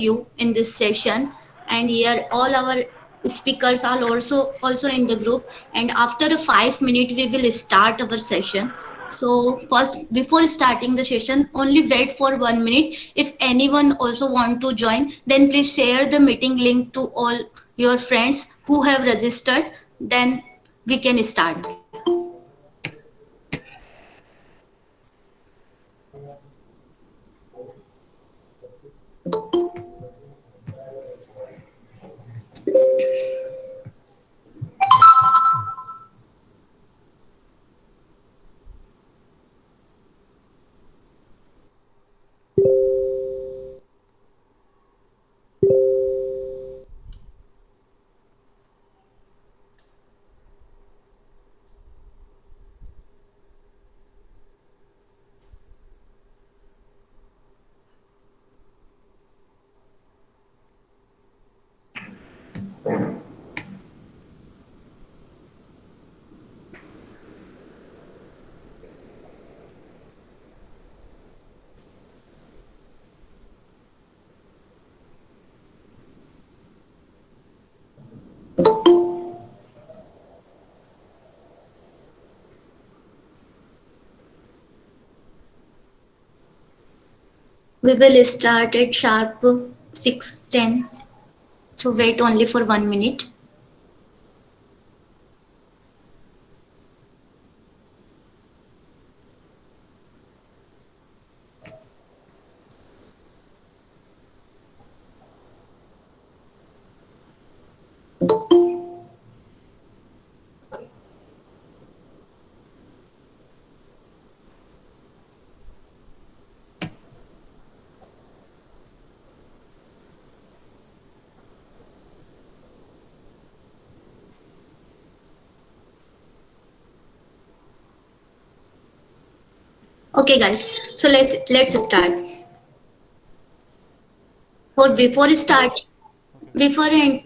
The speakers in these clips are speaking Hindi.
you in this session. And here all our speakers are also in the group. And after a 5 minute, we will start our session. So first, before starting the session, only wait for 1 minute. If anyone also want to join, then please share the meeting link to all your friends who have registered. Then we can start. We will start at sharp 6:10. So wait only for 1 minute. Okay, guys. So let's start. For before start before and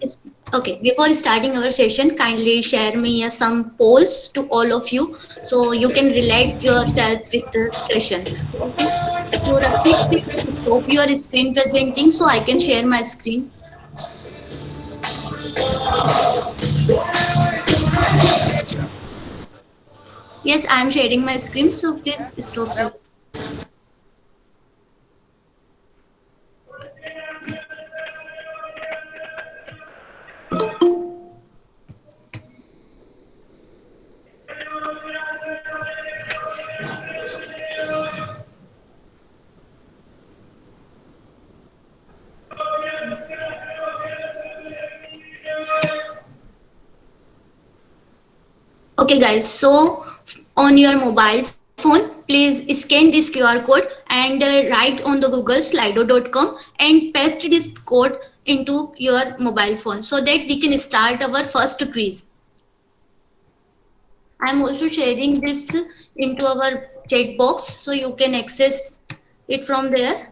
okay before starting our session, kindly share me some polls to all of you so you can relate yourself with the session. Okay. So Rakshit, please stop your screen presenting so I can share my screen. Yes, I am sharing my screen. So please stop your. Okay, guys. So on your mobile phone, please scan this QR code and write on the Google Slido.com and paste this code into your mobile phone so that we can start our first quiz. I'm also sharing this into our chat box so you can access it from there.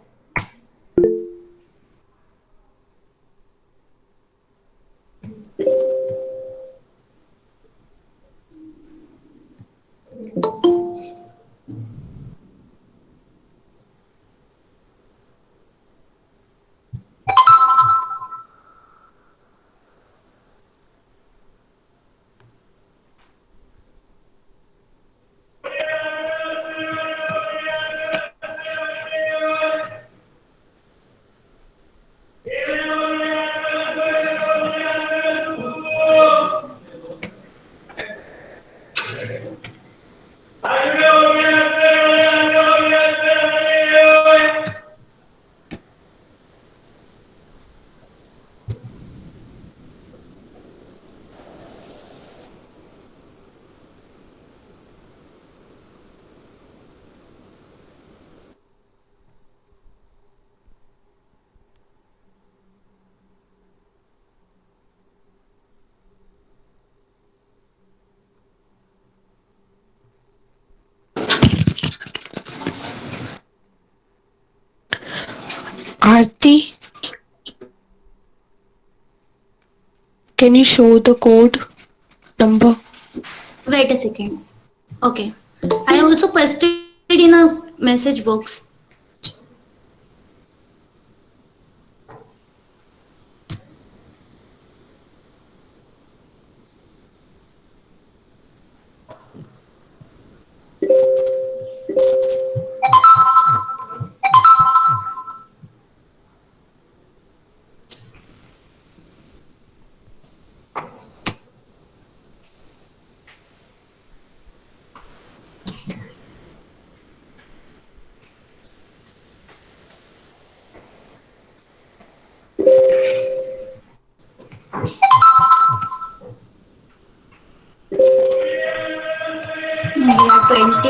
Aarti, can you show the code number? Wait a second. Okay. I also pasted in a message box.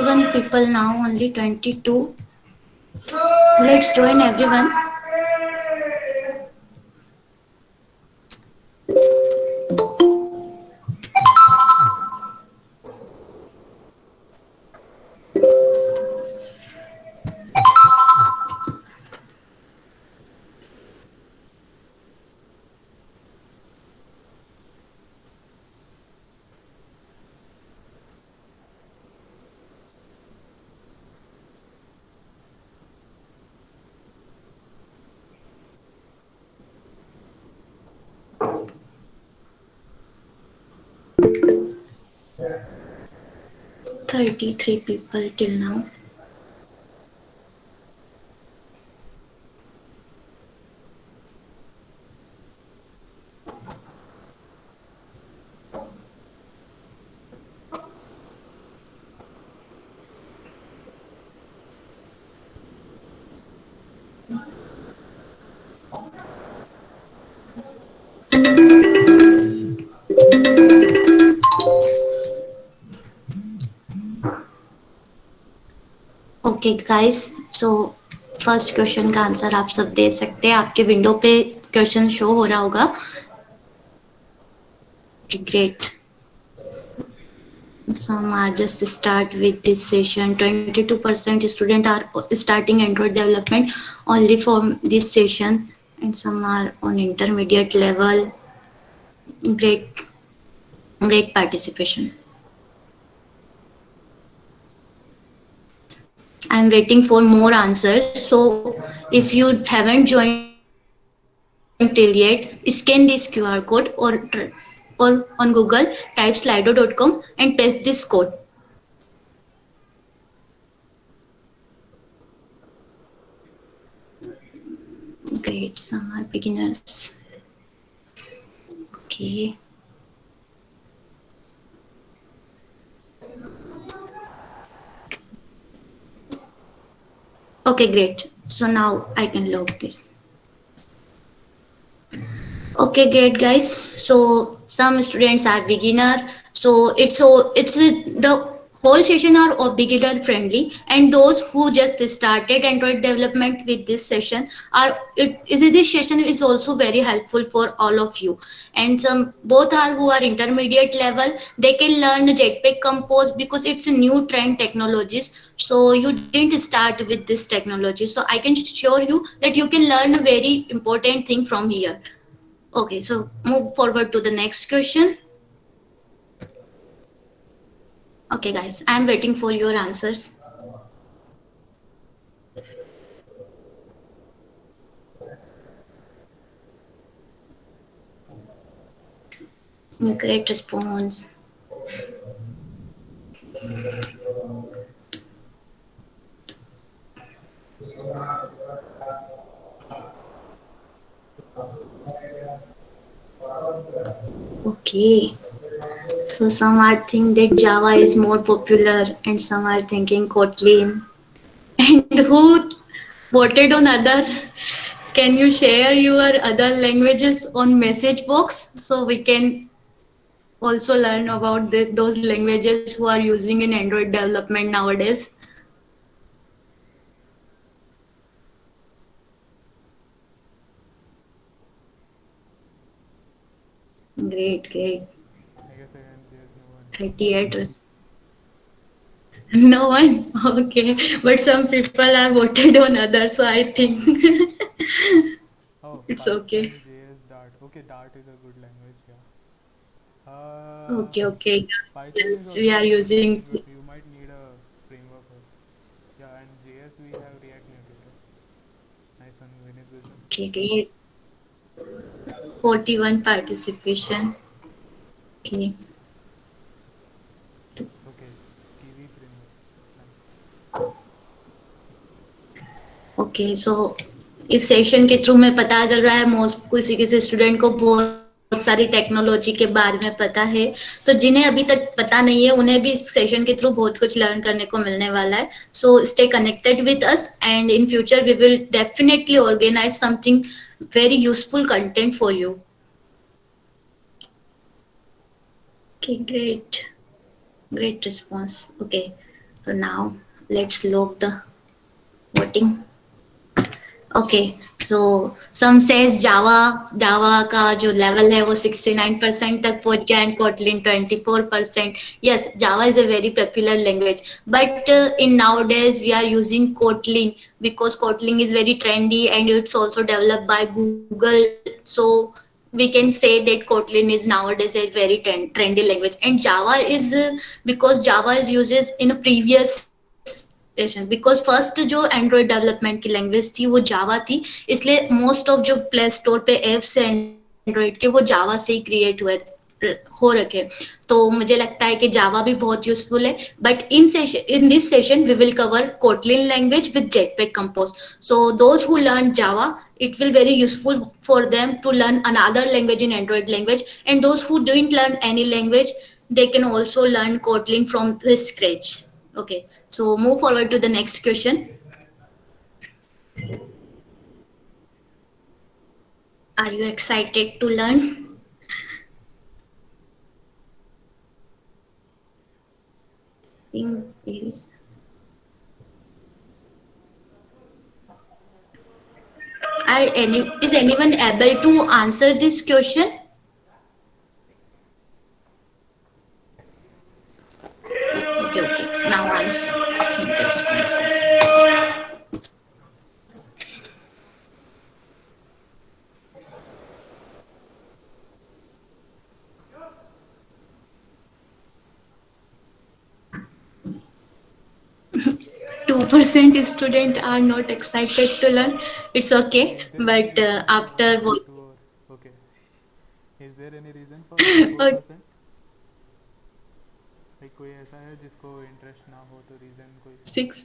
21 people now, only 22. Let's join everyone. 33 people till now. Okay guys, so first question का आंसर आप सब दे सकते हैं, आपके विंडो पे क्वेश्चन शो हो रहा होगा. Great. Some are just start with this session. 22% student are starting Android development only from this session, and some are on intermediate level. Great, great participation. I'm waiting for more answers. So if you haven't joined till yet, scan this QR code or on Google, type slido.com and paste this code. Great, some are beginners. Okay. Okay, great. So now I can log this. Okay, great guys. So some students are beginner. The whole session are all beginner friendly, and those who just started Android development with this session are this session is also very helpful for all of you. And some both are who are intermediate level. They can learn Jetpack Compose because it's a new trend technologies. So you didn't start with this technology. So I can assure you that you can learn a very important thing from here. Okay, so move forward to the next question. Okay, guys, I'm waiting for your answers. Great response. Okay, so some are think that Java is more popular, and some are thinking Kotlin. And who voted on other? Can you share your other languages on message box so we can also learn about those languages who are using in Android development nowadays? Great, great. I guess again there's no one. 38. No one? Okay. But some people are voted on others, so I think Oh, it's Python, okay. JS, Dart. Okay, Dart is a good language, yeah. Okay, okay. Python is Yes, we also are a good using. language, but you might need a framework. Yeah, and JS we have React Native. Nice one, Vinith Wisdom. Okay, great. 41 participation. Okay. Okay, Kiwi framework. Nice. Okay so इस सेशन के थ्रू में पता चल रहा है मोस्ट किसी किसी स्टूडेंट को बहुत सारी टेक्नोलॉजी के बारे में पता है. तो जिन्हें अभी तक पता नहीं है उन्हें भी इस सेशन के थ्रू बहुत कुछ लर्न करने को मिलने वाला है. So stay connected with us and in future we will definitely organize something very useful content for you. Okay, great. Great response. Okay. So now let's log the voting. Okay, so some says Java का जो level है वो 69% तक पहुंच गया and Kotlin 24%. Yes, Java is a very popular language, but in nowadays we are using Kotlin because Kotlin is very trendy and it's also developed by Google. So we can say that Kotlin is nowadays a very trendy language, and Java is because Java is uses in a previous version, because first जो एंड्रॉयड डेवलपमेंट की लैंग्वेज थी वो जावा थी, इसलिए मोस्ट ऑफ जो प्ले स्टोर पे एप्स है एंड्रॉयड के वो जावा से ही क्रिएट हुए हो रखे। तो मुझे लगता है कि जावा भी बहुत यूजफुल है, but in this session we will cover Kotlin language with Jetpack Compose. So those who learn Java, it will very useful for them to learn another language in android language, and those who didn't learn any language, they can also learn kotlin from the scratch. Okay, so move forward to the next question. Are you excited to learn? Think is is anyone able to answer this question? Okay, okay. Now I'm seeing the responses. 2% student are not excited to learn. It's okay, Is there any but reason for after what? 2 or okay? Is there any reason for 4%? Like कोई ऐसा है जिसको इंटरेस्ट ना हो तो रीज़न कोई? 6.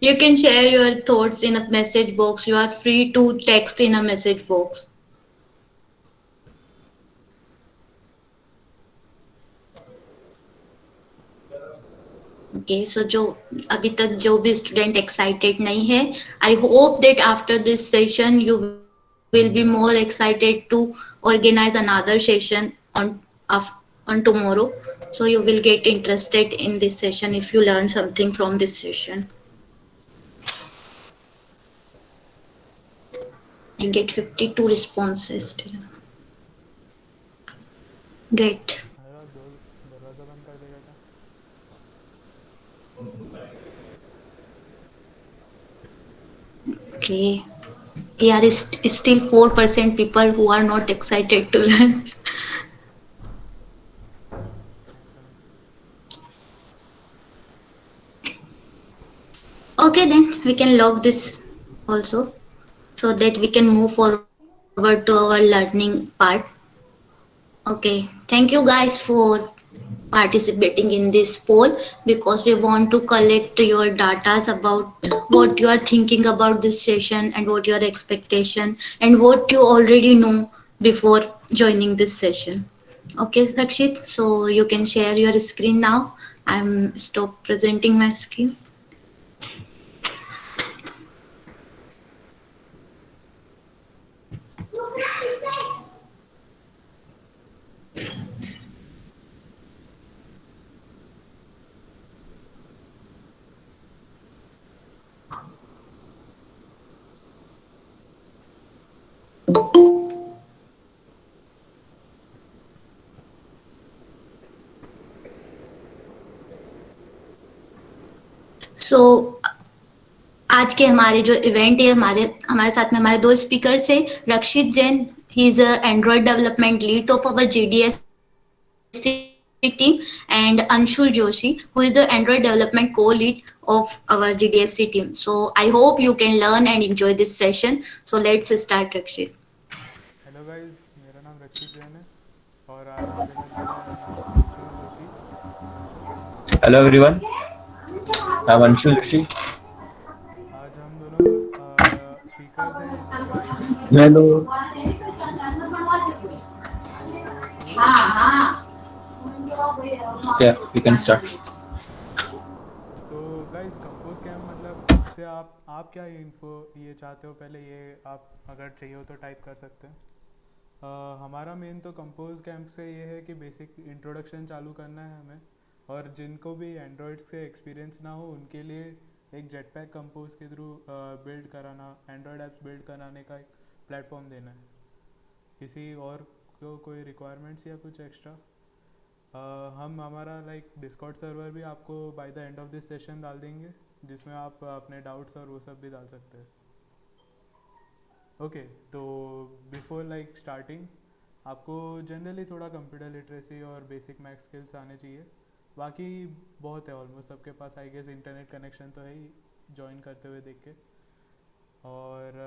You can share your thoughts in a message box. You are free to text in a message box. Okay, so जो अभी तक जो भी स्टूडेंट एक्साइटेड नहीं है, I hope that after this session you will be more excited to organize another session on tomorrow. So you will get interested in this session if you learn something from this session. I get 52 responses still. Great. अरे दरवाज़ा बंद कर देगा क्या? Okay. Here is still 4% people who are not excited to learn. ऐसा नहीं। Okay, then we can log this also so that we can move forward to our learning part. Okay, thank you guys for participating in this poll, because we want to collect your data about what you are thinking about this session and what your expectation and what you already know before joining this session. Okay, Rakshit, so you can share your screen now. I'm stop presenting my screen. सो आज के हमारे जो इवेंट है, हमारे हमारे साथ में हमारे दो स्पीकर्स है, Rakshit Jain, he is a Android development lead of our GDSC team, and Anshul Joshi, who is the Android development co lead of our GDSC team. So I hope you can learn and enjoy this session. So let's start, Rakshit. Hello guys, मेरा नाम रक्षित जैन है और आज मेरे साथ जुड़ा है Anshul Joshi. Hello everyone, I'm Anshul Rishi. आज हम दोनों स्पीकर्स हैं इस इवेंट के. Hello. तो शुरू करते हैं. Yeah, we can start. तो गाइस, कंपोज कैम मतलब से आप क्या इन्फो ये चाहते हो? पहले ये आप अगर चाहिए हो तो टाइप कर सकते हैं. हमारा मेन तो कंपोज कैंप से ये है कि बेसिक इंट्रोडक्शन चालू करना है हमें, और जिनको भी एंड्रॉयड से एक्सपीरियंस ना हो उनके लिए एक जेटपैक कंपोज के थ्रू बिल्ड कराना, एंड्रॉयड ऐप्स बिल्ड कराने का एक प्लेटफॉर्म देना है। किसी और को कोई रिक्वायरमेंट्स या कुछ एक्स्ट्रा? हम हमारा लाइक डिस्कॉर्ड सर्वर भी आपको by the end of this session डाल देंगे, जिसमें आप अपने डाउट्स और वो सब भी डाल सकते हैं। ओके, तो बिफोर लाइक स्टार्टिंग आपको जनरली थोड़ा कंप्यूटर लिटरेसी और बेसिक मैथ स्किल्स आने चाहिए। बाकी बहुत है, ऑलमोस्ट सबके पास आई गेस इंटरनेट कनेक्शन तो है ही, ज्वाइन करते हुए देख के। और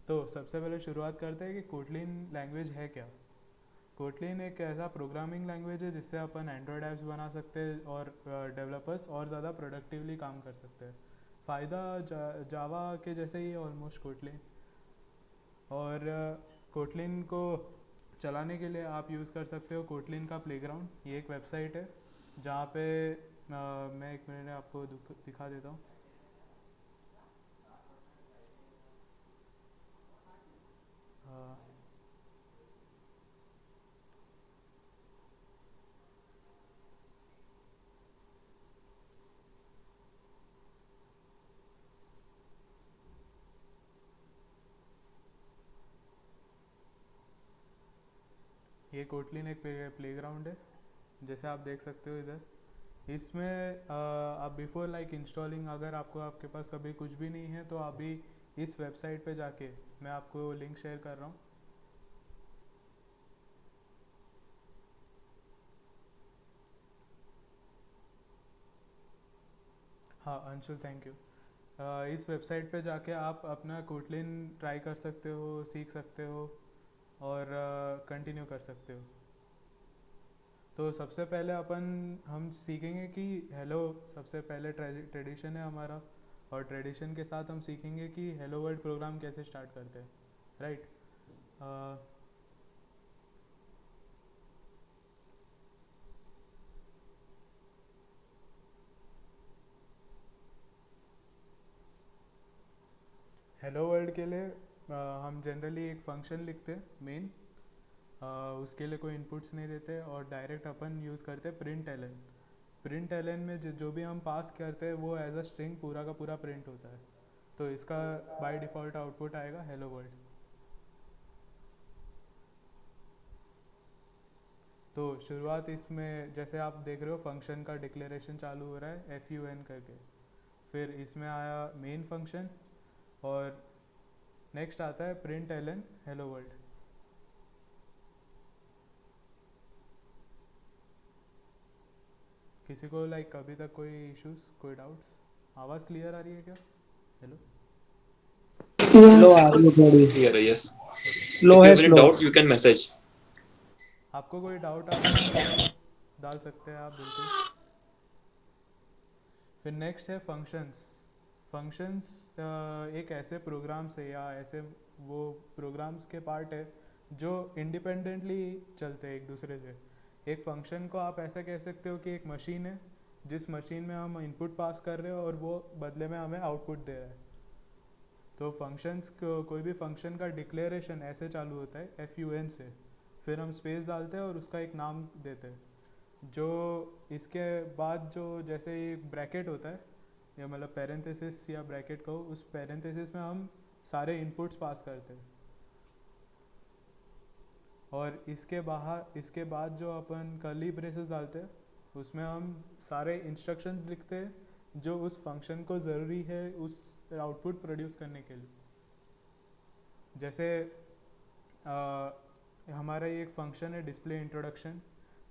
तो सबसे पहले शुरुआत करते हैं कि कोटलिन लैंग्वेज है क्या। कोटलिन एक ऐसा प्रोग्रामिंग लैंग्वेज है जिससे अपन एंड्रॉयड ऐप्स बना सकते हैं और डेवलपर्स और ज़्यादा प्रोडक्टिवली काम कर सकते हैं। फ़ायदा जावा के जैसे ही है ऑलमोस्ट कोटलिन। और कोटलिन को चलाने के लिए आप यूज़ कर सकते हो कोटलिन का प्लेग्राउंड। ये एक वेबसाइट है जहाँ पे मैं एक मिनट आपको दिखा देता हूँ। ये कोटलिन एक प्लेग्राउंड है, जैसे आप देख सकते हो इधर। इसमें आप बिफोर लाइक इंस्टॉलिंग, अगर आपके पास कभी कुछ भी नहीं है तो अभी इस वेबसाइट पे जाके मैं आपको लिंक शेयर कर रहा हूँ। हाँ अंशुल, थैंक यू। इस वेबसाइट पे जाके आप अपना कोटलिन ट्राई कर सकते हो, सीख सकते हो और कंटिन्यू कर सकते हो। तो सबसे पहले हम सीखेंगे कि हेलो, सबसे पहले ट्रेडिशन है हमारा, और ट्रेडिशन के साथ हम सीखेंगे कि हेलो वर्ल्ड प्रोग्राम कैसे स्टार्ट करते हैं, राइट। हेलो वर्ल्ड के लिए हम जनरली एक फंक्शन लिखते हैं मेन, उसके लिए कोई इनपुट्स नहीं देते और डायरेक्ट अपन यूज़ करते हैं प्रिंट एलन। प्रिंट एलन में जो भी हम पास करते हैं वो एज अ स्ट्रिंग पूरा का पूरा प्रिंट होता है। तो इसका बाय डिफ़ॉल्ट आउटपुट आएगा हेलो वर्ल्ड। तो शुरुआत इसमें जैसे आप देख रहे हो फंक्शन का डिक्लेरेशन चालू हो रहा है FUN करके, फिर इसमें आया मेन फंक्शन और नेक्स्ट आता है प्रिंट एलन हेलो वर्ल्ड। किसी को लाइक अभी तक कोई इश्यूज, कोई डाउट्स? आवाज़ क्लियर आ रही है क्या? हेलो? Yeah. लो आ रही है थोड़ी, Clear, yes. Low If you है have any slow. doubt, you can message. आपको कोई डाउट आ रहा है तो डाल सकते हैं आप, बिल्कुल। फिर नेक्स्ट है फंक्शंस। फंक्शंस एक ऐसे प्रोग्राम्स है या ऐसे वो प्रोग्राम्स के पार्ट है जो इंडिपेंडेंटली चलते हैं एक दूसरे से। एक फंक्शन को आप ऐसा कह सकते हो कि एक मशीन है जिस मशीन में हम इनपुट पास कर रहे हो और वो बदले में हमें आउटपुट दे रहा है। तो फंक्शंस को, कोई भी फंक्शन का डिक्लेरेशन ऐसे चालू होता है FUN से, फिर हम स्पेस डालते हैं और उसका एक नाम देते हैं। जो इसके बाद जो जैसे एक ब्रैकेट होता है या मतलब पैरेंथेसिस या ब्रैकेट को, उस पैरेंथेसिस में हम सारे इनपुट्स पास करते हैं और इसके बाद जो अपन कर्ली ब्रेसेस डालते हैं उसमें हम सारे इंस्ट्रक्शंस लिखते हैं जो उस फंक्शन को ज़रूरी है उस आउटपुट प्रोड्यूस करने के लिए। जैसे हमारा ये एक फंक्शन है डिस्प्ले इंट्रोडक्शन,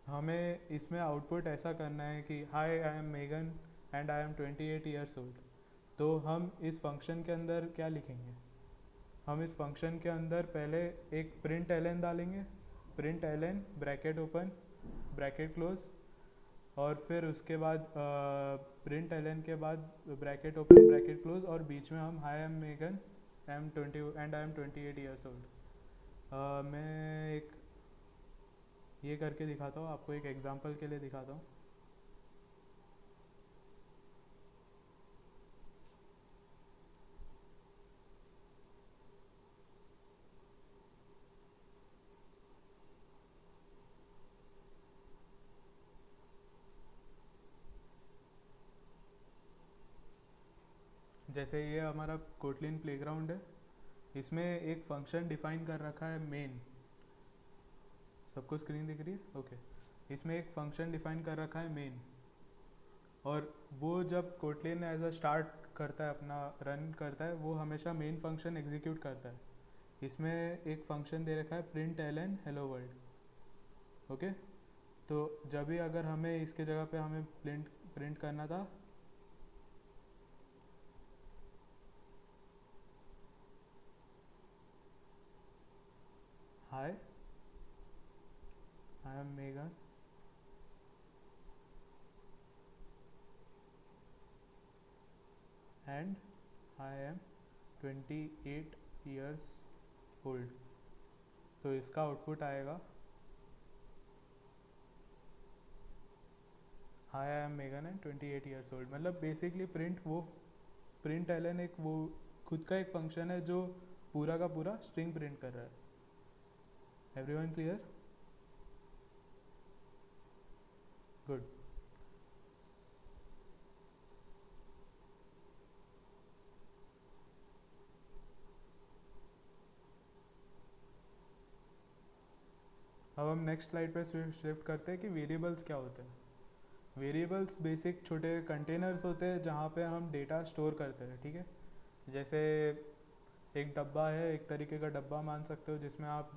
हमें इसमें आउटपुट ऐसा करना है कि hi I am Megan and I am 28 years old. तो हम इस फंक्शन के अंदर क्या लिखेंगे? हम इस फंक्शन के अंदर पहले एक प्रिंट एलन डालेंगे, println bracket open bracket close, और फिर उसके बाद प्रिंट एलन के बाद ब्रैकेट ओपन ब्रैकेट क्लोज, और बीच में हम hi am Megan I am 20 and I am 28 years old. मैं एक ये करके दिखाता हूँ आपको, एक एग्जांपल के लिए दिखाता हूँ। जैसे ये हमारा कोटलिन प्लेग्राउंड है, इसमें एक फंक्शन डिफाइन कर रखा है मेन। सबको स्क्रीन दिख रही है? ओके। इसमें एक फंक्शन डिफाइन कर रखा है मेन, और वो जब कोटलिन एज अ स्टार्ट करता है, अपना रन करता है, वो हमेशा मेन फंक्शन एग्जीक्यूट करता है। इसमें एक फंक्शन दे रखा है println hello world. Okay, तो जब भी अगर हमें इसके जगह पे हमें प्रिंट करना था, hi I am Megan and I am 28 years old, तो इसका आउटपुट आएगा hi I am Megan and 28 years old. मतलब बेसिकली प्रिंट एलन एक वो खुद का एक फंक्शन है जो पूरा का पूरा स्ट्रिंग प्रिंट कर रहा है। Everyone clear? गुड। अब हम नेक्स्ट स्लाइड पे शिफ्ट करते हैं कि वेरिएबल्स क्या होते हैं। वेरिएबल्स बेसिक छोटे कंटेनर्स होते हैं जहाँ पे हम डेटा स्टोर करते हैं, ठीक है। जैसे एक डब्बा है, एक तरीके का डब्बा मान सकते हो, जिसमें आप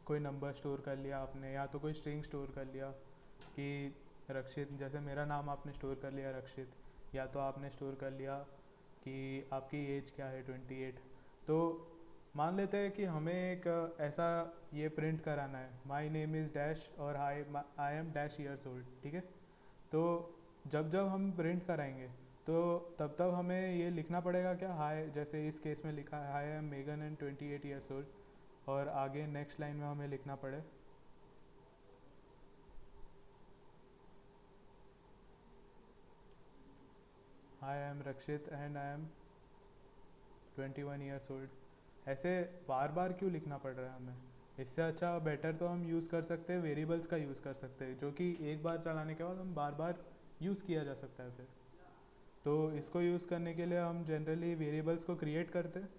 कोई नंबर स्टोर कर लिया आपने, या तो कोई स्ट्रिंग स्टोर कर लिया कि रक्षित, जैसे मेरा नाम आपने स्टोर कर लिया रक्षित, या तो आपने स्टोर कर लिया कि आपकी एज क्या है 28। तो मान लेते हैं कि हमें एक ऐसा ये प्रिंट कराना है, माई नेम इज़ डैश और I am dash years old, ठीक है। तो जब जब हम प्रिंट कराएंगे तो तब तब हमें ये लिखना पड़ेगा क्या, हाय, जैसे इस केस में लिखा है hi I am Megan and 28 years old, और आगे नेक्स्ट लाइन में हमें लिखना पड़े hi I am Rakshit and I am 21 years old. ऐसे बार बार क्यों लिखना पड़ रहा है हमें? इससे अच्छा बेटर तो हम यूज़ कर सकते हैं, वेरिएबल्स का यूज़ कर सकते हैं, जो कि एक बार चलाने के बाद हम बार बार यूज़ किया जा सकता है फिर। तो इसको यूज़ करने के लिए हम जनरली वेरिएबल्स को क्रिएट करते हैं,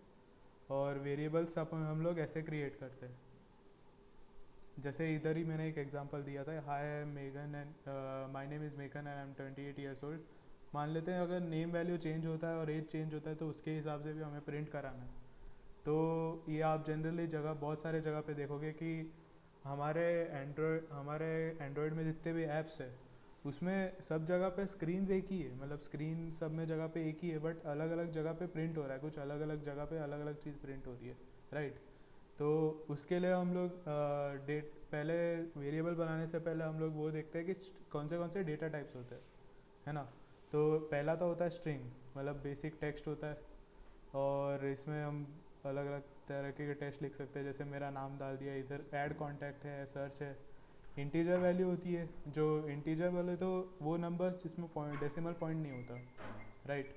और वेरिएबल्स हम लोग ऐसे क्रिएट करते हैं, जैसे इधर ही मैंने एक एग्जांपल दिया था, hi I am Megan and my name is Megan and I am 28 years old. मान लेते हैं अगर नेम वैल्यू चेंज होता है और एज चेंज होता है तो उसके हिसाब से भी हमें प्रिंट कराना है। तो ये आप जनरली बहुत सारे जगह पे देखोगे कि हमारे एंड्रॉयड में जितने भी ऐप्स है उसमें सब जगह पे स्क्रीन्स एक ही है, मतलब स्क्रीन सब में जगह पे एक ही है, बट अलग अलग जगह पे प्रिंट हो रहा है, कुछ अलग अलग जगह पे अलग अलग चीज़ प्रिंट हो रही है, राइट। तो उसके लिए हम लोग पहले वेरिएबल बनाने से पहले हम लोग वो देखते हैं कि कौन से डेटा टाइप्स होते हैं, है ना। तो पहला तो होता है स्ट्रिंग, मतलब बेसिक टेक्स्ट होता है, और इसमें हम अलग अलग तरह के टेक्स्ट लिख सकते हैं, जैसे मेरा नाम डाल दिया, इधर ऐड कॉन्टैक्ट है, सर्च है। इंटीजर वैल्यू होती है, जो इंटीजर वाले तो वो नंबर्स जिसमें डेसिमल पॉइंट नहीं होता, राइट।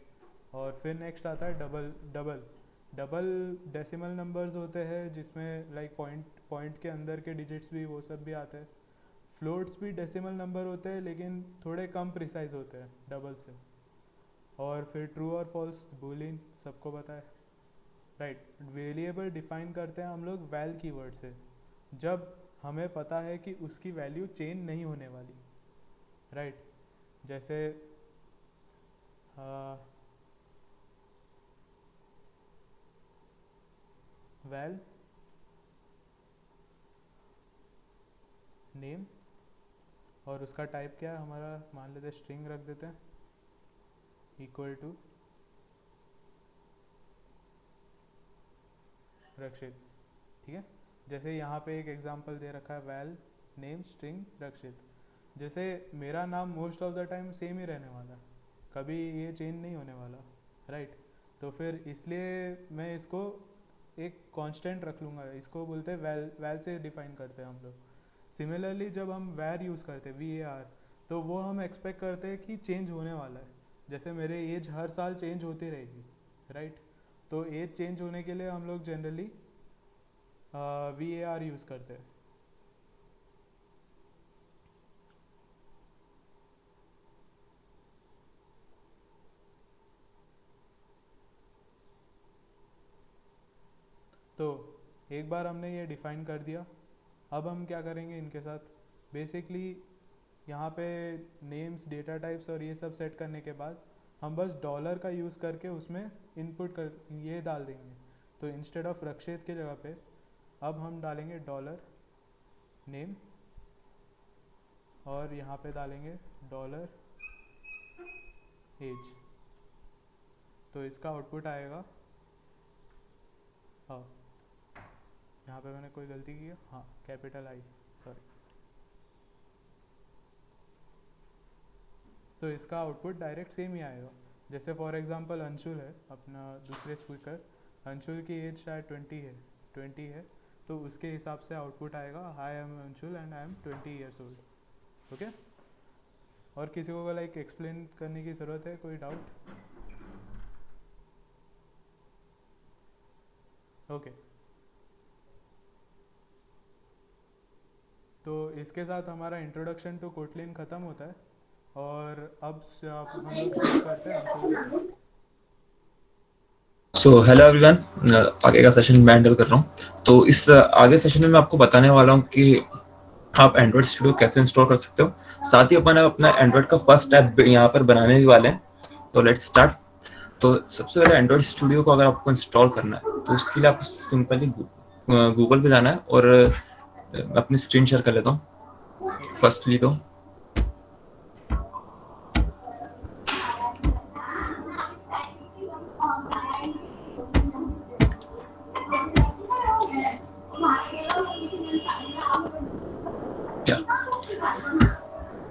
और फिर नेक्स्ट आता है डबल डेसिमल नंबर्स होते हैं, जिसमें लाइक पॉइंट के अंदर के डिजिट्स भी वो सब भी आते हैं। फ्लोट्स भी डेसिमल नंबर होते हैं लेकिन थोड़े कम प्रिसाइज होते हैं डबल से। और फिर ट्रू और फॉल्स बूलियन सबको पता है, राइट। वेरिएबल डिफाइन करते हैं हम लोग वैल कीवर्ड से, जब हमें पता है कि उसकी वैल्यू चेंज नहीं होने वाली, राइट। जैसे वैल नेम, और उसका टाइप क्या है हमारा, मान लेते हैं स्ट्रिंग रख देते हैं, इक्वल टू रक्षित, ठीक है। जैसे यहाँ पे एक एग्जांपल दे रखा है, वैल नेम स्ट्रिंग रक्षित। जैसे मेरा नाम most of the time same ही रहने वाला है, कभी ये चेंज नहीं होने वाला, राइट। तो फिर इसलिए मैं इसको एक कांस्टेंट रख लूँगा, इसको बोलते हैं वैल से डिफाइन करते हैं हम लोग। सिमिलरली जब हम वैर यूज़ करते हैं VAR, तो वो हम एक्सपेक्ट करते हैं कि चेंज होने वाला है, जैसे मेरे एज हर साल चेंज होती रहेगी, राइट। तो एज चेंज होने के लिए हम लोग जनरली VAR यूज़ करते हैं। तो एक बार हमने ये डिफ़ाइन कर दिया, अब हम क्या करेंगे इनके साथ, बेसिकली यहाँ पे नेम्स, डेटा टाइप्स और ये सब सेट करने के बाद हम बस डॉलर का यूज़ करके उसमें इनपुट कर ये डाल देंगे। तो इंस्टेड ऑफ रक्षित के जगह पे अब हम डालेंगे डॉलर नेम और यहाँ पे डालेंगे डॉलर एज। तो इसका आउटपुट आएगा, हाँ यहाँ पे मैंने कोई गलती की है, हाँ कैपिटल आई, सॉरी। तो इसका आउटपुट डायरेक्ट सेम ही आएगा। जैसे फॉर एग्जांपल अंशुल है अपना दूसरे स्पीकर, अंशुल की एज शायद 20 है, तो उसके हिसाब से आउटपुट आएगा I am Anshul and I am 20 years old. Okay, और किसी को लाइक एक्सप्लेन करने की ज़रूरत है, कोई डाउट? ओके, तो इसके साथ हमारा इंट्रोडक्शन टू कोटलिन ख़त्म होता है और अब हम लोग शुरू करते हैं अंशुल के साथ। सो हेलो एवरीवन, आगे का सेशन मैं हैंडल कर रहा हूँ। तो इस आगे सेशन में मैं आपको बताने वाला हूँ कि आप एंड्रॉइड स्टूडियो कैसे इंस्टॉल कर सकते हो। साथ ही अपन अपना एंड्रॉइड का फर्स्ट ऐप यहाँ पर बनाने वाले हैं। तो लेट्स स्टार्ट। तो सबसे पहले एंड्रॉइड स्टूडियो को अगर आपको इंस्टॉल करना है तो उसके लिए आप सिंपली गूगल पे जाना है और अपनी स्क्रीन शेयर कर लेता हूँ फर्स्टली। तो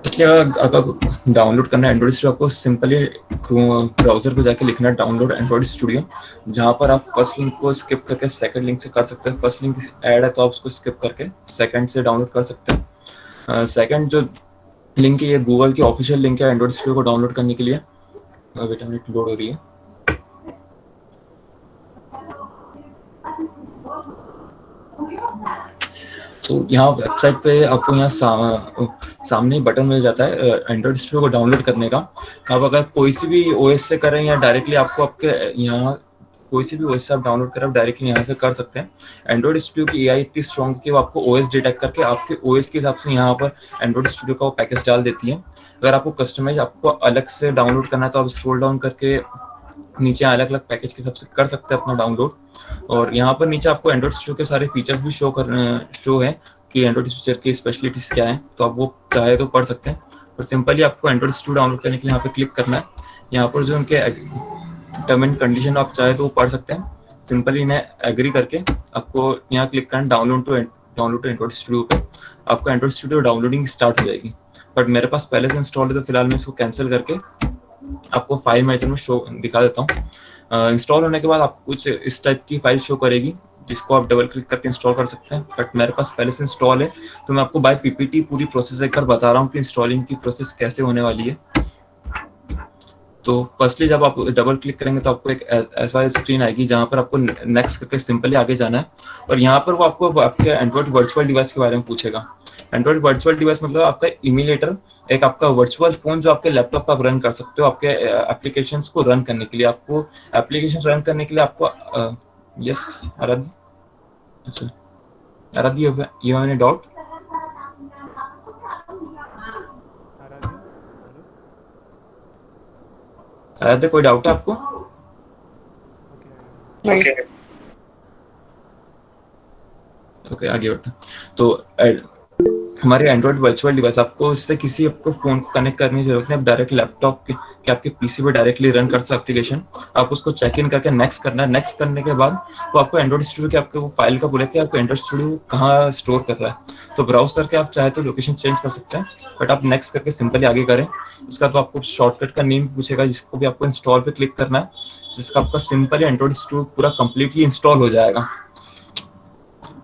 इसलिए अगर डाउनलोड करना है एंड्रॉइड स्टूडियो, आपको सिंपली ब्राउजर पे जाके लिखना है डाउनलोड एंड्रॉइड स्टूडियो, जहाँ पर आप फर्स्ट लिंक को स्किप करके सेकंड लिंक से कर सकते हैं। फर्स्ट लिंक ऐड है तो आप उसको स्किप करके सेकंड से डाउनलोड कर सकते हैं। सेकंड जो लिंक है ये गूगल की ऑफिशियल लिंक है एंड्रॉइड स्टूडियो को डाउनलोड करने के लिए। लोड हो रही है। तो यहाँ वेबसाइट पे आपको यहाँ सामने बटन मिल जाता है एंड्रॉइड स्टूडियो को डाउनलोड करने का। आप अगर कोई सी भी ओएस से करें या डायरेक्टली आपको आपके यहाँ कोई सी भी ओएस से आप डाउनलोड करें, डायरेक्टली यहाँ से कर सकते हैं। एंड्रॉइड स्टूडियो की एआई इतनी स्ट्रॉन्ग कि वो आपको ओएस डिटेक्ट करके आपके ओएस के हिसाब से यहाँ पर एंड्रॉइड स्टूडियो का वो पैकेज डाल देती है। अगर आपको कस्टमाइज आपको अलग से डाउनलोड करना है तो आप स्क्रॉल डाउन करके नीचे अलग अलग पैकेज के हिसाब से कर सकते हैं अपना डाउनलोड। और यहाँ पर नीचे आपको एंड्रॉइड स्टूडियो के सारे फीचर्स भी शो है कि एंड्रॉइड फीचर की स्पेशलिटीज क्या है, तो आप वो चाहे तो पढ़ सकते हैं। और सिंपली आपको एंड्रॉइड स्टूडियो डाउनलोड करने के लिए यहाँ पे क्लिक करना है। यहाँ पर जो उनके टर्म एंड कंडीशन आप चाहे तो वो पढ़ सकते हैं। सिंपली इन्हें एग्री करके आपको यहाँ क्लिक करना डाउनलोड टू एंड्रॉइड स्टूडियो पे। आपको एंड्रॉइड स्टूडियो डाउनलोडिंग स्टार्ट हो जाएगी, बट मेरे पास पहले से इंस्टॉल है तो फिलहाल मैं इसको कैंसिल करके आपको फाइल मैनेजर में शो दिखा देता हूँ। इंस्टॉल होने के बाद आपको कुछ इस टाइप की फाइल शो करेगी जिसको आप डबल क्लिक करके इंस्टॉल कर सकते हैं। बट मेरे पास पहले से इंस्टॉल है तो मैं आपको बाय पीपीटी पूरी प्रोसेस एक बार बता रहा हूँ कि इंस्टॉलिंग की प्रोसेस कैसे होने वाली है। तो फर्स्टली जब आप डबल क्लिक करेंगे तो आपको एक ऐसा स्क्रीन आएगी जहाँ पर आपको नेक्स्ट करके सिंपली आगे जाना है। और यहाँ पर वो आपको आपके एंड्रॉइड वर्चुअल डिवाइस के बारे में पूछेगा। एंड्रॉइड वर्चुअल डिवाइस मतलब आपका इम्यूलेटर, एक आपका वर्चुअल फोन जो आपके लैपटॉप पर आप रन कर सकते हो आपके एप्लीकेशंस को रन करने के लिए। आपको एप्लीकेशन रन करने के लिए आपको यस आराध्य, अच्छा आराध्य यू हैव एनी डाउट? आराध्य कोई डाउट है आपको? ओके आगे बढ़ते हैं। तो हमारे एंड्रॉइड वर्चुअल डिवाइस आपको इससे किसी आपको फोन को कनेक्ट करने की जरूरत नहीं। आप डायरेक्ट लैपटॉप के आपके पीसी पे डायरेक्टली रन कर सकते एप्लीकेशन। आप उसको चेक इन करके नेक्स्ट करना है। नेक्स्ट करने के बाद वो आपको एंड्रॉइड स्टूडियो के आपके वो फाइल का बोले कि आपको एंड्रॉइड स्टूडियो कहाँ स्टोर कर रहा है। तो ब्राउज करके आप चाहे तो लोकेशन चेंज कर सकते हैं, बट आप नेक्स्ट करके सिंपली आगे करें। उसका तो आपको शॉर्टकट का नेम पूछेगा जिसको भी आपको इंस्टॉल पे क्लिक करना है, जिसका आपका सिंपली एंड्रॉइड स्टूडियो पूरा कंप्लीटली इंस्टॉल हो जाएगा।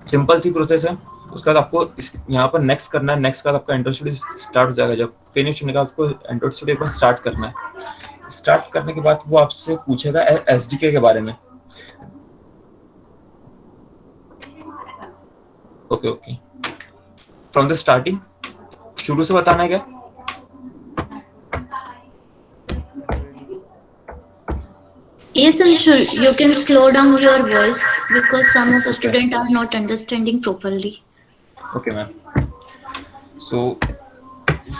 सिंपल सी प्रोसेस है। उसके बाद आपको यहाँ पर नेक्स्ट करना है। नेक्स्ट का आपका एंड्रॉइड स्टूडियो स्टार्ट हो जाएगा। जब फिनिश होने का आपको एंड्रॉइड स्टूडियो एक बार स्टार्ट करना है। स्टार्ट करने के बाद वो आपसे पूछेगा एसडीके के बारे में। ओके फ्रॉम द स्टार्टिंग, शुरू से बताना है क्या? Yes, Anshu, you can slow down your voice because some of the Okay. students are not understanding properly. Okay ma'am. So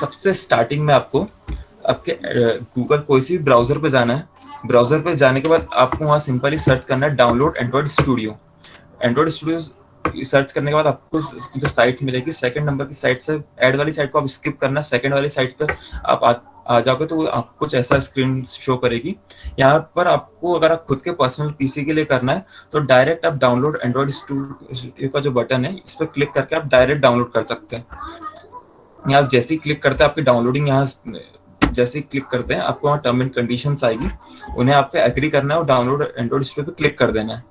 सबसे स्टार्टिंग में आपको आपके गूगल कोई सी भी ब्राउजर पे जाना है। ब्राउजर पे जाने के बाद आपको वहाँ सिंपली सर्च करना है download Android studio. Android studio search करने के बाद आपको जो साइट मिलेगी, सेकंड नंबर की साइट से ऐड वाली साइट को आप स्किप करना, सेकंड वाली साइट पे आप आ जाओगे तो आपको कुछ ऐसा स्क्रीन शो करेगी। यहाँ पर आपको अगर आप खुद के पर्सनल पीसी के लिए करना है तो डायरेक्ट आप डाउनलोड एंड्रॉइड स्टूडियो का जो बटन है इस पर क्लिक करके आप डायरेक्ट डाउनलोड कर सकते हैं। यहाँ आप जैसे ही क्लिक करते हैं आपकी डाउनलोडिंग यहाँ जैसे ही क्लिक करते हैं आपको वहाँ टर्म एंड कंडीशंस आएगी, उन्हें आपको एग्री करना है और डाउनलोड एंड्रॉइड स्टूडियो पे क्लिक कर देना है।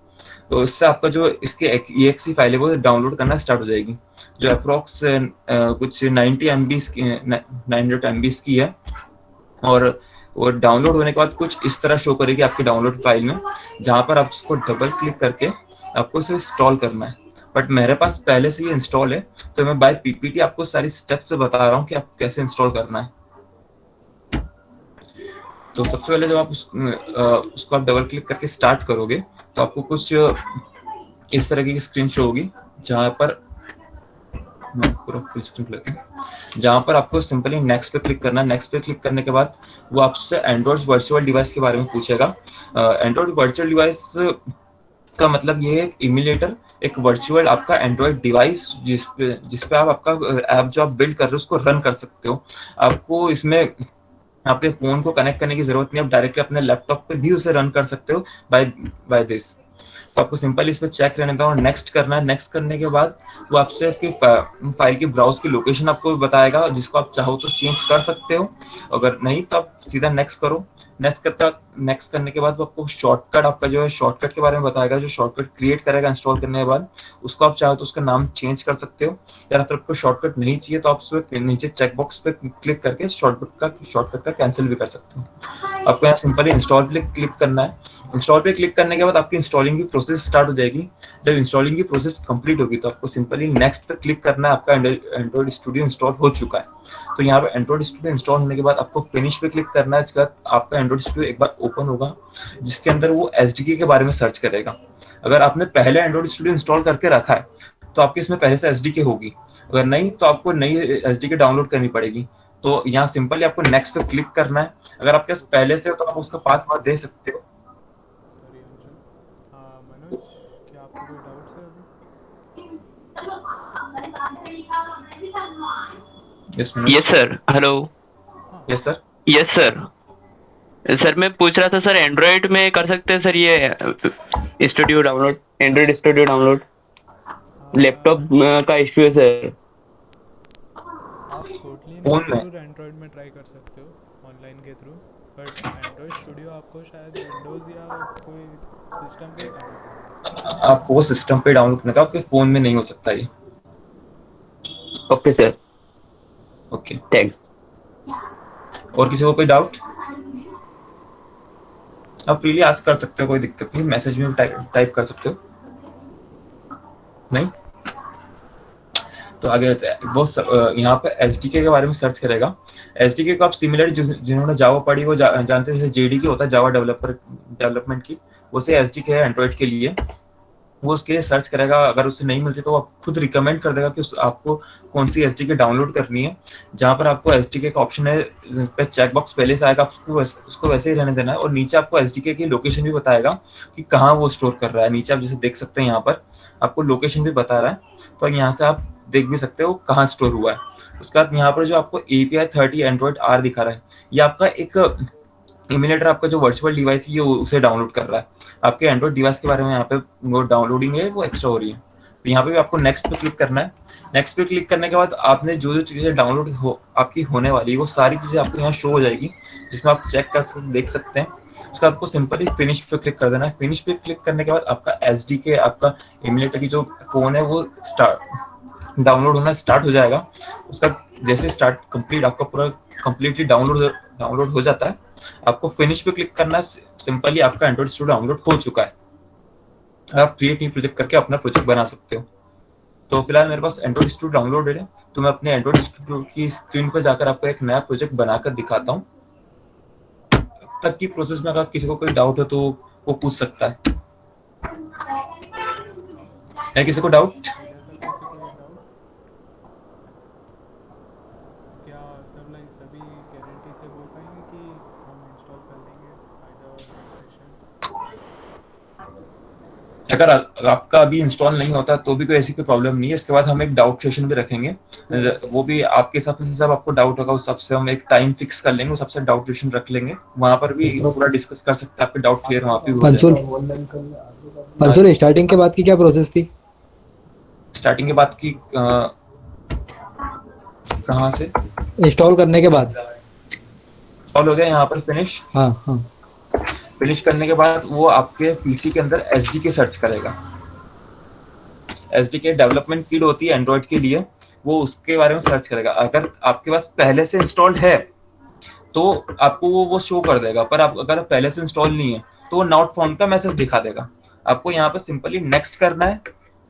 तो इससे आपका जो इसके EXE फाइल है वो डाउनलोड करना स्टार्ट हो जाएगी, जो अप्रोक्स कुछ 90 MB 900 MB की है। और डाउनलोड होने के बाद कुछ इस तरह शो करेगी आपकी डाउनलोड फाइल में, जहाँ पर आप उसको डबल क्लिक करके आपको इसे इंस्टॉल करना है। बट मेरे पास पहले से ये इंस्टॉल है तो मैं बाय PPT आपको सारी स्टेप्स बता रहा हूँ कि आप कैसे इंस्टॉल करना है। तो सबसे पहले जब आप उसको आप डबल क्लिक करके स्टार्ट करोगे तो आपको कुछ इस तरह की स्क्रीन शो होगी, जहाँ पर मैं पूरा फुल स्क्रीन क्लिक जहाँ पर आपको सिंपली नेक्स्ट पे क्लिक करना है। नेक्स्ट पे क्लिक करने के बाद वो आपसे एंड्रॉइड वर्चुअल डिवाइस के बारे में पूछेगा। एंड्रॉइड वर्चुअल डिवाइस का मतलब ये है इम्यूलेटर, एक वर्चुअल आपका एंड्रॉइड डिवाइस जिसपे आप आपका ऐप जो आप बिल्ड कर रहे हो उसको रन कर सकते हो। आपको इसमें आपके फोन को कनेक्ट करने की जरूरत नहीं, आप डायरेक्टली अपने लैपटॉप पे भी उसे रन कर सकते हो बाय दिस। तो आपको सिंपल इस पे चेक रहने का और नेक्स्ट करना है। नेक्स्ट करने के बाद वो आपसे आपकी फाइल की ब्राउज की लोकेशन आपको बताएगा, जिसको आप चाहो तो चेंज कर सकते हो, अगर नहीं तो आप सीधा नेक्स्ट करो। नेक्स्ट करने के बाद वो आपको शॉर्टकट आपका जो है शॉर्टकट के बारे में बताएगा, जो शॉर्टकट क्रिएट करेगा इंस्टॉल करने के बाद। उसको आप चाहो तो उसका नाम चेंज कर सकते हो, या फिर आपको शॉर्टकट नहीं चाहिए तो आप उसके नीचे चेकबॉक्स पे क्लिक करके शॉर्टकट का कैंसिल भी कर सकते हो। आपको यहाँ सिंपली इंस्टॉल पे क्लिक करना है। इंस्टॉल पे क्लिक करने के बाद आपकी इंस्टॉलिंग की प्रोसेस स्टार्ट हो जाएगी। जब इंस्टॉलिंग की प्रोसेस कंप्लीट होगी तो आपको सिंपली नेक्स्ट पे क्लिक करना है। आपका एंड्रॉइड स्टूडियो इंस्टॉल हो चुका है। तो यहाँ पे एंड्रॉइड स्टूडियो इंस्टॉल होने के बाद आपको फिनिश पे क्लिक करना है। इसके बाद आपका एंड्रॉइड स्टूडियो एक बार ओपन होगा, जिसके अंदर वो SDK के बारे में सर्च करेगा। अगर आपने पहले एंड्रॉइड स्टूडियो इंस्टॉल करके रखा है तो आपके इसमें पहले से SDK होगी, अगर नहीं तो आपको नई SDK डाउनलोड करनी पड़ेगी। तो यहाँ सिंपली आपको नेक्स्ट पे क्लिक करना है। अगर आपके पास पहले से हो तो आप उसका पाथ दे सकते हो। सॉरी अंशु। मनोज, क्या आपको कोई डाउट्स है अभी? Yes sir. Hello. Yes sir. Yes sir. Sir मैं पूछ रहा था सर, एंड्रॉइड में कर सकते हैं सर ये studio download, Android studio download? Laptop का इश्यू है सर। आप टोटली फोन में जरूर एंड्रॉइड में ट्राई कर सकते हो ऑनलाइन के थ्रू, बट एंड्रॉइड स्टूडियो आपको शायद विंडोज़ या कोई सिस्टम पे करना पड़ेगा। आपको वो सिस्टम पे डाउनलोड करने का, आपके फोन में नहीं हो सकता ये। Okay sir, okay. थैंक्स। और किसी को कोई डाउट आप फ्रीली आस्क कर सकते हो, कोई दिक्कत नहीं, मैसेज में टाइप कर सकते हो। नहीं तो आगे रहते हैं वो यहाँ पे SDK के बारे में सर्च करेगा। SDK को आप सिमिलर जिन्होंने जावा पढ़ी वो जानते हैं, जैसे JDK होता है जावा डेवलपमेंट की, वो से SDK है एंड्रॉइड के लिए। वो उसके लिए सर्च करेगा, अगर उससे नहीं मिलती तो वो खुद रिकमेंड कर देगा कि आपको कौन सी SDK डाउनलोड करनी है। जहाँ पर आपको SDK का ऑप्शन है पे चेकबॉक्स पहले से आएगा, आपको उसको वैसे ही रहने देना है। और नीचे आपको SDK की लोकेशन भी बताएगा कि कहाँ वो स्टोर कर रहा है। नीचे आप जैसे देख सकते हैं यहाँ पर आपको लोकेशन भी बता रहा है, तो यहाँ से आप देख भी सकते हो कहाँ स्टोर हुआ है। उसके बाद यहाँ पर जो आपको API 30 Android R दिखा रहा है, ये आपका एक इम्यूलेटर आपका जो वर्चुअल डिवाइस है ये उसे डाउनलोड कर रहा है। आपके एंड्रॉइड डिवाइस के बारे में यहाँ पे वो डाउनलोडिंग है वो एक्स्ट्रा हो रही है। तो यहाँ पे भी आपको नेक्स्ट पे क्लिक करना है। नेक्स्ट पे क्लिक करने के बाद आपने जो जो चीज़ें डाउनलोड आपकी होने वाली है वो सारी चीज़ें आपको यहाँ शो हो जाएगी, जिसमें आप चेक कर देख सकते हैं। उसका आपको सिंपली फिनिश पे क्लिक कर देना है। फिनिश पे क्लिक करने के बाद आपका SDK आपका इम्यूलेटर की जो फोन है वो डाउनलोड होना स्टार्ट हो जाएगा। उसका जैसे स्टार्ट कंप्लीट आपका पूरा कंप्लीटली डाउनलोड हो जाता है, आपको फिनिश पे क्लिक करना है। सिंपली आपका एंड्रॉइड स्टूडियो डाउनलोड हो चुका है। आप क्रिएट न्यू प्रोजेक्ट करके अपना प्रोजेक्ट बना सकते हो। तो फिलहाल मेरे पास एंड्रॉइड स्टूडियो डाउनलोडेड है, तो मैं अपने एंड्रॉइड स्टूडियो की स्क्रीन पर जाकर आपको एक नया प्रोजेक्ट बनाकर दिखाता हूँ। तक की प्रोसेस में अगर किसी को कोई डाउट हो तो वो पूछ सकता है किसी को डाउट? क्या सर किसी को ये डाउट? क्या सब लाइक सभी गारंटी से बोल पाएंगे कि हम इंस्टॉल कर लेंगे बाय द नेक्स्ट सेशन? अगर आपका अभी इंस्टॉल नहीं होता तो भी कोई ऐसी कोई प्रॉब्लम नहीं है। इसके बाद हम एक डाउट सेशन भी रखेंगे, वो भी आपके हिसाब से सब आपको डाउट होगा उस हिसाब से हम एक टाइम फिक्स कर लेंगे, उस हिसाब से डाउट सेशन रख लेंगे, वहां पर भी पूरा डिस्कस कर सकते हैं, आपके डाउट क्लियर वहां पे हो जाए। अंशुल स्टार्टिंग के बाद की क्या प्रोसेस थी? स्टार्टिंग के बाद की कहाँ से? इंस्टॉल करने के बाद। इंस्टॉल हो गया यहाँ पर फिनिश। हाँ हाँ। फिनिश करने के बाद वो आपके पीसी के अंदर एसडीके सर्च करेगा। एसडीके डेवलपमेंट किट होती है एंड्रॉइड के लिए, वो उसके बारे में सर्च करेगा। अगर आपके पास पहले से इंस्टॉल्ड है तो आपको वो शो कर देगा, पर आप अगर पहले से इंस्टॉल नहीं है तो वो नॉट फाउंड का मैसेज दिखा देगा। आपको यहाँ पर सिंपली नेक्स्ट करना है।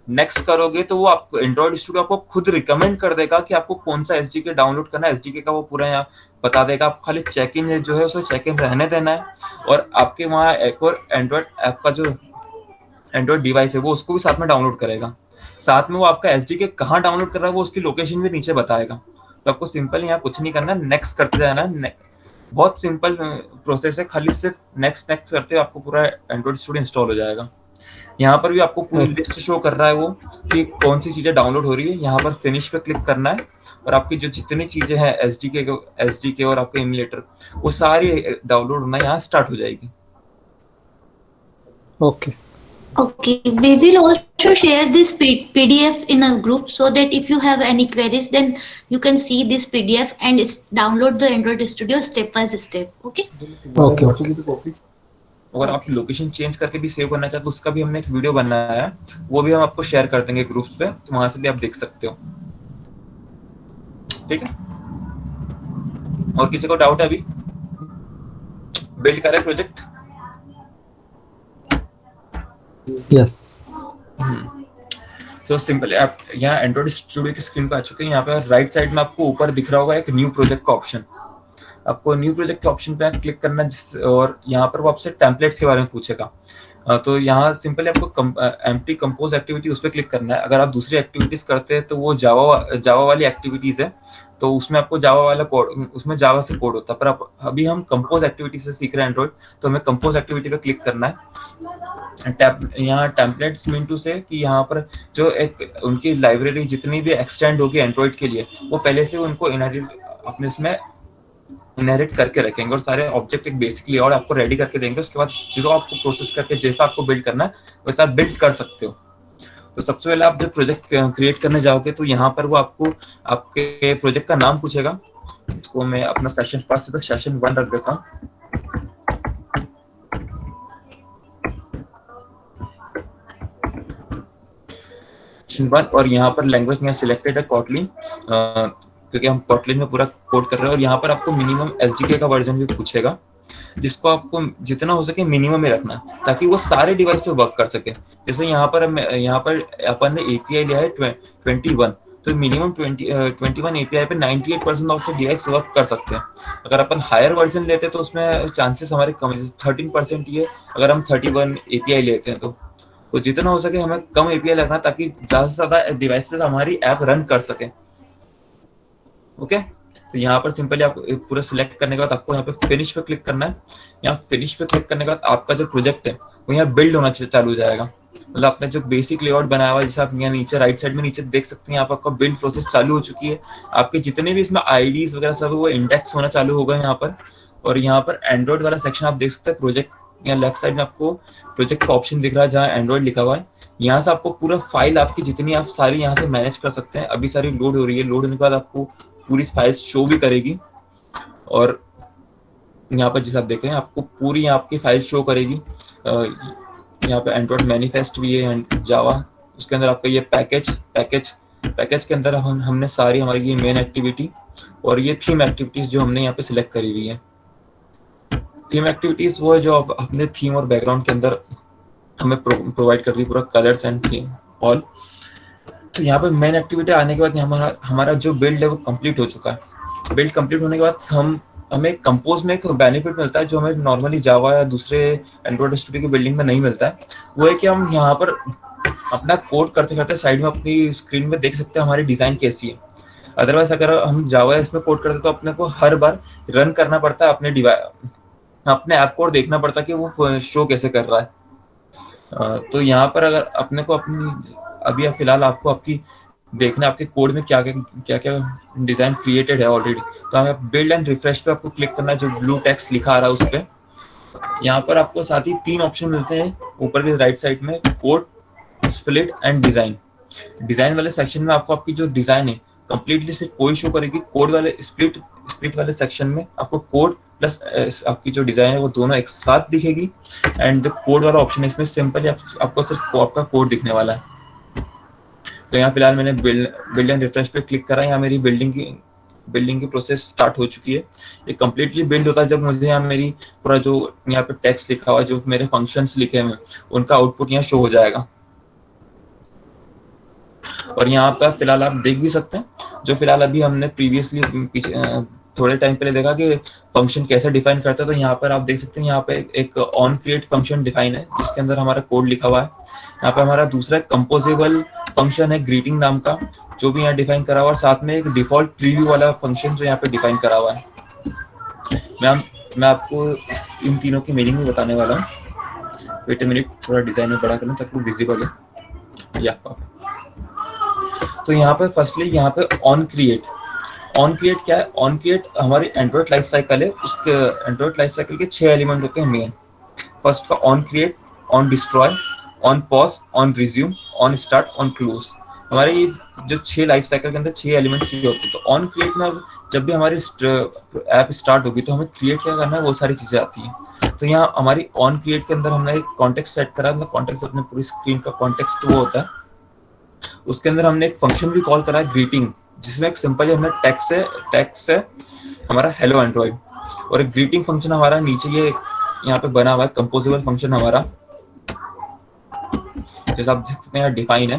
नेक्स्ट करोगे तो वो आपको एंड्रॉइड स्टूडियो आपको खुद रिकमेंड कर देगा कि आपको कौन सा एसडीके डाउनलोड करना है। एसडीके का वो पूरा यहाँ बता देगा। आप खाली चेक इन जो है उसे चेक इन रहने देना है, और आपके वहाँ एक और एंड्रॉइड ऐप का जो एंड्रॉइड डिवाइस है वो उसको भी साथ में डाउनलोड करेगा। साथ में वो आपका एसडीके कहाँ डाउनलोड कर रहा है वो उसकी लोकेशन भी नीचे बताएगा। तो आपको सिंपल यहाँ कुछ नहीं करना, नेक्स्ट करते जाना है। बहुत सिंपल प्रोसेस है, खाली सिर्फ नेक्स्ट नेक्स्ट करते हुए आपको पूरा एंड्रॉइड स्टूडियो इंस्टॉल हो जाएगा। यहाँ पर भी आपको पूरी लिस्ट शो कर रहा है वो कि कौन सी चीजें डाउनलोड हो रही है। यहाँ पर फिनिश पे क्लिक करना है और आपकी जो जितनी चीजें हैं एसडीके और आपके इमुलेटर वो सारी डाउनलोड होना यहाँ स्टार्ट हो जाएगी। Okay Okay, we will also share this PDF in a group so that if you have any queries, then you can see this PDF and download the Android Studio step by step. Okay? Okay. अगर आप लोकेशन चेंज करके भी सेव करना चाहते हो उसका भी हमने एक वीडियो बनाया है, वो भी हम आपको शेयर कर देंगे ग्रुप्स पे, तो वहां से भी आप देख सकते हो। ठीक है, और किसी को डाउट है अभी? बिल्ड करें प्रोजेक्ट? यस। तो सिंपल आप यहाँ एंड्रॉइड स्टूडियो की स्क्रीन पे आ चुके हैं। यहाँ पे राइट साइड में आपको ऊपर दिख रहा होगा एक न्यू प्रोजेक्ट का ऑप्शन। आपको न्यू प्रोजेक्ट के ऑप्शन पे क्लिक करना है और यहाँ पर वो आपसे टेम्पलेट्स के बारे में पूछेगा। तो यहाँ सिंपली आपको एम्प्टी कंपोज एक्टिविटी उस पर क्लिक करना है। अगर आप दूसरी एक्टिविटीज करते हैं तो वो जावा वाली एक्टिविटीज है, तो उसमें आपको जावा वाला कोड, उसमें जावा से कोड होता है। पर आप अभी हम कंपोज एक्टिविटी से सीख रहे हैं एंड्रॉइड, तो हमें कंपोज एक्टिविटी पे क्लिक करना है। यहाँ टेम्पलेट्स मीन टू से कि यहाँ पर जो एक उनकी लाइब्रेरी जितनी भी एक्सटेंड होगी एंड्रॉइड के लिए वो पहले से उनको अपने इसमें इनहेरिट करके रखेंगे और सारे ऑब्जेक्ट एक बेसिक लेआउट आपको रेडी करके देंगे। उसके बाद जो आपको प्रोसेस करके जैसा आपको बिल्ड करना है वैसा आप बिल्ड कर सकते हो। तो सबसे पहले आप जब प्रोजेक्ट क्रिएट करने जाओगे तो यहाँ पर वो आपको आपके प्रोजेक्ट का नाम पूछेगा। इसको मैं अपना सेशन फर्स्ट तक सेशन 1 रख देता हूँ। और यहाँ पर लैंग्वेज में सिलेक्टेड है कॉटलिन, क्योंकि हम कॉटलिन में पूरा कोड कर रहे हैं। और यहाँ पर आपको मिनिमम एसडीके का वर्जन भी पूछेगा, जिसको आपको जितना हो सके मिनिमम में रखना है ताकि वो सारे डिवाइस पे वर्क कर सके। जैसे यहाँ पर अपन ने एपीआई लिया है 21, तो मिनिमम 21 एपीआई पे 98% ऑफ द डिवाइस वर्क कर सकते हैं। अगर अपन हायर वर्जन लेते हैं तो उसमें चांसेस हमारे कम है, 13% ही है अगर हम 31 एपीआई लेते हैं। तो जितना हो सके हमें कम एपीआई रखना ताकि ज्यादा से ज्यादा डिवाइस पे हमारी ऐप रन कर सके। ओके, तो यहाँ पर सिंपली आप पूरा सिलेक्ट करने के बाद आपको यहाँ पे फिनिश पे क्लिक करना है। यहाँ फिनिश पे क्लिक करने के बाद आपका जो प्रोजेक्ट है वो यहाँ बिल्ड होना चालू हो जाएगा। मतलब आपने जो बेसिक लेआउट बनाया हुआ है, जैसे आप यहाँ नीचे राइट साइड में नीचे देख सकते हैं, आपका बिल्ड प्रोसेस चालू हो चुकी है। आपके जितने भी इसमें आईडीज वगैरह सब वो इंडेक्स होना चालू होगा यहाँ पर। और यहाँ पर एंड्रॉइड वाला सेक्शन आप देख सकते हैं प्रोजेक्ट, यहाँ लेफ्ट साइड में आपको प्रोजेक्ट का ऑप्शन दिख रहा है जहाँ एंड्रॉइड लिखा हुआ है। यहाँ से आपको पूरा फाइल आपकी जितनी आप सारी यहाँ से मैनेज कर सकते हैं। अभी सारी लोड हो रही है, लोड होने के बाद आपको पूरी फाइल शो भी करेगी। और यहाँ पर जैसे आप देख रहे हैं आपको पूरी आपकी फाइल शो करेगी। यहाँ पे एंड्रॉइड मैनिफेस्ट भी है जावा, उसके अंदर आपका ये पैकेज के अंदर हमने सारी हमारी ये मेन एक्टिविटी और ये थीम एक्टिविटीज जो हमने यहाँ पे सिलेक्ट करी हुई है। थीम एक्टिविटीज वो है जो अपने थीम और बैकग्राउंड के अंदर हमें प्रोवाइड कर रही है, पूरा कलर्स एंड थीम ऑल। तो यहाँ पे मेन एक्टिविटी आने के बाद हमारा जो बिल्ड है वो कंप्लीट हो चुका है। बिल्ड कंप्लीट होने के बाद हम हमें कंपोज में एक बेनिफिट मिलता है जो हमें नॉर्मली जावा या दूसरे एंड्रॉइड स्टूडियो की बिल्डिंग में नहीं मिलता है। वो है कि हम यहाँ पर अपना कोड करते करते साइड में अपनी स्क्रीन में देख सकते हैं हमारी डिजाइन कैसी है। अदरवाइज अगर हम जावा इसमें कोड करते तो अपने को हर बार रन करना पड़ता है, अपने ऐप को देखना पड़ता है कि वो शो कैसे कर रहा है। तो यहाँ पर अगर अपने को अभी फिलहाल आपको आपकी देखना है आपके कोड में क्या क्या डिजाइन क्रिएटेड है ऑलरेडी। तो हमें बिल्ड एंड रिफ्रेश पे आपको क्लिक करना है, जो ब्लू टेक्स्ट लिखा आ रहा है उस पर। यहाँ पर आपको साथ ही 3 ऑप्शन मिलते हैं ऊपर के राइट साइड में, code, split and design. Design वाले सेक्शन में आपको आपकी जो डिजाइन है कंप्लीटली सिर्फ कोड शो करेगी। कोड वाले स्प्लिट वाले सेक्शन में आपको कोड प्लस आपकी जो डिजाइन है वो दोनों एक साथ दिखेगी। एंड जो कोड वाला ऑप्शन है इसमें सिंपली आपको सिर्फ आपका कोड दिखने वाला है। तो यहाँ फिलहाल मैंने बिल्ड एंड रिफ्रेश पे क्लिक करा। यहाँ मेरी बिल्डिंग की प्रोसेस स्टार्ट हो चुकी है। ये कंप्लीटली बिल्ड होता है जब मुझे यहाँ मेरी पूरा जो यहाँ पे टेक्स्ट लिखा हुआ, जो मेरे फंक्शंस लिखे हुए उनका आउटपुट यहाँ शो हो जाएगा। और यहाँ पर फिलहाल आप देख भी सकते हैं जो फिलहाल अभी हमने प्रीवियसली थोड़े टाइम पहले देखा कि फंक्शन कैसे डिफाइन करता है। तो यहाँ पर आप देख सकते हैं यहाँ पे एक ऑन क्रिएट फंक्शन डिफाइन है जिसके अंदर हमारा कोड लिखा हुआ है। यहाँ पे हमारा दूसरा कंपोजेबल फंक्शन है ग्रीटिंग नाम का, जो भी यहाँ डिफाइन करा हुआ है। और साथ में एक डिफॉल्ट प्रीव्यू वाला फंक्शन जो यहाँ पे डिफाइन करा हुआ है। मैं आपको इन तीनों की मीनिंग भी बताने वाला हूँ। वेट अ मिनट, थोड़ा डिजाइन में बड़ा करना ताकि वो विजिबल है। या तो यहाँ पे फर्स्टली यहाँ पे ऑन क्रिएट क्या है? ऑन क्रिएट हमारी एंड्रॉइड लाइफ साइकिल है। उसके एंड्रॉइड लाइफ साइकिल के 6 एलिमेंट होते हैं मेन। फर्स्ट का on create, on destroy, on pause, on resume, on start, on close. हमारे ये जो 6 लाइफ साइकिल के अंदर 6 एलिमेंट्स ये होते हैं। तो ऑन क्रिएट में जब भी हमारी ऐप स्टार्ट होगी तो हमें क्रिएट क्या करना है वो सारी चीजें आती हैं। तो यहाँ हमारी ऑन क्रिएट के अंदर हमने एक कॉन्टेक्स्ट सेट करा। मतलब कॉन्टेक्स्ट अपने पूरी स्क्रीन का कॉन्टेक्स्ट वो होता है। उसके अंदर हमने एक फंक्शन भी कॉल करा है ग्रीटिंग, जिसमें एक सिंपल हमने टेक्स्ट है हमारा हेलो एंड्रॉइड। और एक ग्रीटिंग फंक्शन हमारा नीचे ये यहाँ पे बना हुआ है कंपोजेबल फंक्शन हमारा, जैसा आप देख सकते हैं डिफाइन है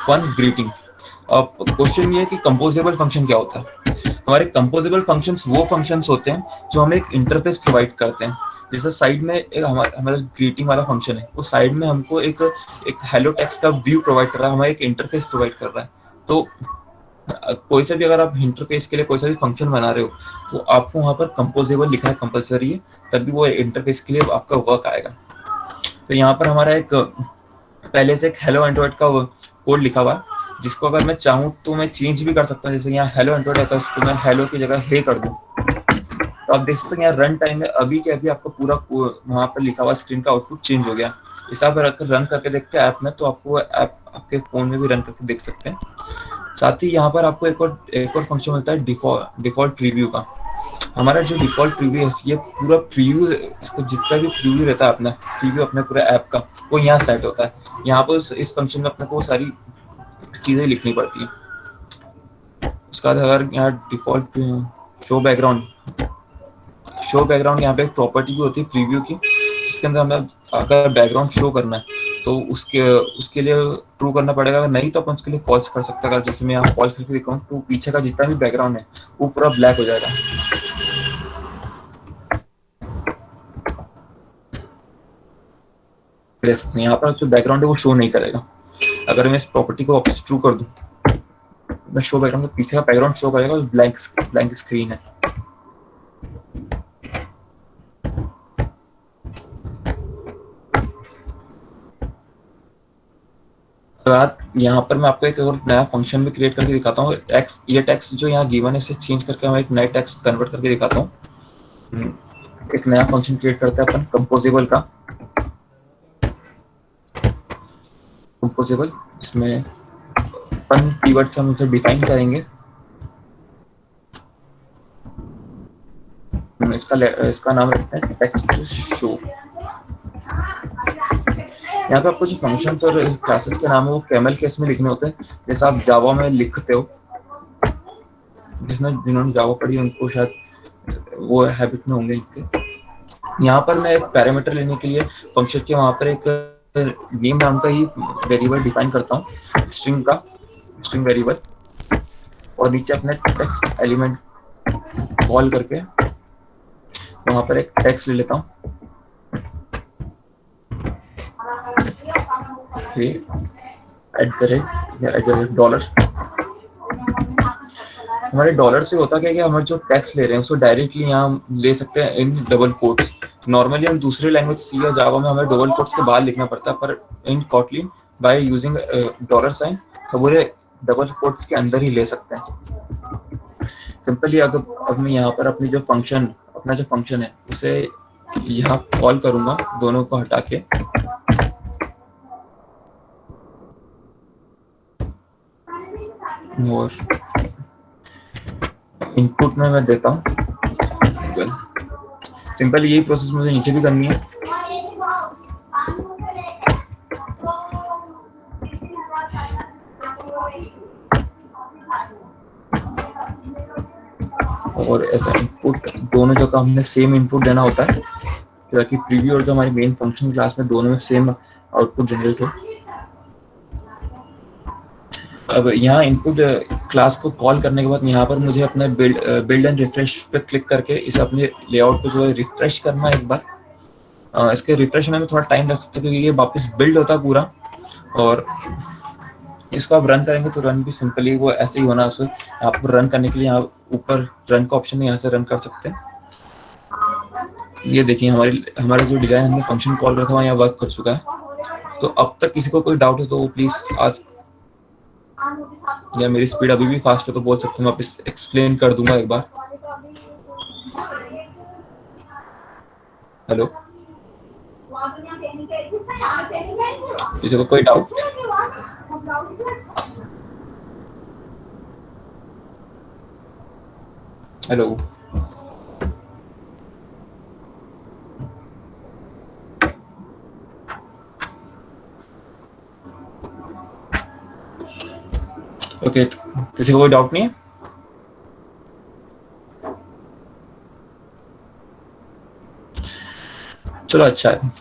फन ग्रीटिंग। अब क्वेश्चन ये है कि कंपोजेबल फंक्शन क्या होता है? हमारे कंपोजेबल फंक्शंस वो फंक्शंस होते हैं जो हमें एक इंटरफेस प्रोवाइड करते हैं। जैसे साइड में एक हमारा ग्रीटिंग वाला फंक्शन है, वो साइड में हमको एक हेलो टेक्स्ट का व्यू प्रोवाइड कर रहा है, हमारा एक इंटरफेस प्रोवाइड कर रहा है। तो कोई सा भी अगर आप इंटरफेस के लिए कोई सा भी फंक्शन बना रहे हो तो आपको वहां पर कंपोजेबल लिखना कंपलसरी है, तभी वो इंटरफेस के लिए आपका वर्क आएगा। तो यहाँ पर हमारा एक पहले से एक हेलो एंड्रॉइड का कोड लिखा हुआ है, जिसको अगर मैं चाहूँ तो मैं चेंज भी कर सकता हूँ। जैसे यहाँ हेलो एंड्रॉइड आता है, उसको मैं हेलो की जगह हे कर दूँ। तो आप देख सकते हैं यहाँ रन टाइम में अभी के अभी आपका पूरा वहाँ पर लिखा हुआ स्क्रीन का आउटपुट चेंज हो गया। इस आप रन करके देखते हैं ऐप में, तो आपको ऐप आपके फोन में भी रन करके देख सकते हैं। साथ ही यहाँ पर आपको एक और फंक्शन मिलता है डिफॉल्ट प्रीव्यू का। हमारा जो डिफॉल्ट प्रीव्यू है ये पूरा प्रीव्यू, इसको जितना भी प्रीव्यू रहता है अपना प्रीव्यू अपने पूरे ऐप का, वो यहाँ सेट होता है। यहाँ पर इस फंक्शन में अपने को सारी चीजें लिखनी पड़ती है। उसके बाद अगर यहाँ डिफॉल्ट शो बैकग्राउंड यहाँ पे एक प्रॉपर्टी भी होती है प्रीव्यू की, जिसके अंदर हमें अगर बैकग्राउंड शो करना है तो उसके लिए ट्रू करना पड़ेगा। अगर नहीं तो अपन उसके लिए फॉल्स कर सकते हैं। जैसे मैं यहाँ फॉल्स करके दिखाऊं तो पीछे का जितना भी बैकग्राउंड है वो पूरा ब्लैक हो जाएगा। यहाँ पर जो बैकग्राउंड है वो शो नहीं करेगा। अगर मैं इस प्रॉपर्टी को वापस ट्रू कर दूं, मैं शो बैकग्राउंड के पीछे का बैकग्राउंड शो करेगा, ब्लैंक स्क्रीन है। यहाँ पर मैं आपको एक और नया फंक्शन भी क्रिएट करके दिखाता हूँ। ये टेक्स्ट जो यहाँ गिवन है इसे चेंज करके मैं एक नया टेक्स्ट कन्वर्ट करके दिखाता हूँ। एक नया फंक्शन क्रिएट करते हैं अपन कंपोजेबल का। कंपोजेबल इसमें फन कीवर्ड से हम इसे डिफाइन करेंगे। इसका नाम रखते हैं टेक्स्ट शो। यहाँ पे आपको जो फंक्शन और क्लासेस के नाम है वो कैमल केस में लिखने होते हैं, जैसा आप जावा में लिखते हो। जिन्होंने जावा पढ़ी उनको शायद वो हैबिट में होंगे इनके। यहाँ पर मैं एक पैरामीटर लेने के लिए फंक्शन के वहां पर एक नेम नाम का ही वेरिएबल डिफाइन करता हूँ, स्ट्रिंग वेरिएबल। और नीचे अपने टेक्स्ट एलिमेंट कॉल करके वहां पर एक टेक्स्ट ले लेता हूँ, $, हमारे डॉलर से होता क्या है कि हम जो टैक्स ले रहे हैं उसको डायरेक्टली यहाँ ले सकते हैं इन डबल कोट्स। नॉर्मली हम दूसरे लैंग्वेज सी या जावा में हमें डबल कोट्स के बाहर लिखना पड़ता है, पर इन कॉटलिन बाय यूजिंग $साइन तो पूरे डबल कोट्स के अंदर ही ले सकते हैं। सिंपली अगर अब मैं यहाँ पर अपनी अपना जो फंक्शन है उसे यहाँ कॉल करूंगा दोनों को हटा के, और इनपुट में मैं देता हूँ गूगल। सिंपल यही प्रोसेस मुझे नीचे भी करनी है। और ऐसा इनपुट दोनों जगह हमने सेम इनपुट देना होता है ताकि प्रीव्यू और जो हमारी मेन फंक्शन क्लास में दोनों में सेम आउटपुट जनरेट हो। अब यहाँ इनपुट क्लास को कॉल करने के बाद यहाँ पर मुझे अपना बिल्ड एंड रिफ्रेश पे क्लिक करके इसे अपने लेआउट को जो है रिफ्रेश करना है एक बार। इसके रिफ्रेश होने में थोड़ा टाइम लग सकता है क्योंकि ये वापस बिल्ड होता है पूरा, और इसको आप रन करेंगे तो रन भी सिंपली वो ऐसे ही होना। उसे आप रन करने के लिए यहाँ ऊपर रन का ऑप्शन है, यहाँ से रन कर सकते हैं। ये देखिए हमारा जो डिजाइन हमने फंक्शन कॉल रखा हुआ यहाँ वर्क कर चुका है। तो अब तक किसी को कोई डाउट हो तो प्लीज आस्क, या मेरी स्पीड अभी भी फास्ट हो तो बोल सकते हैं, वापस एक्सप्लेन कर दूंगा एक बार। हेलो, किसी को कोई डाउट? हेलो, ओके, किसी को कोई डाउट नहीं है? चलो अच्छा है।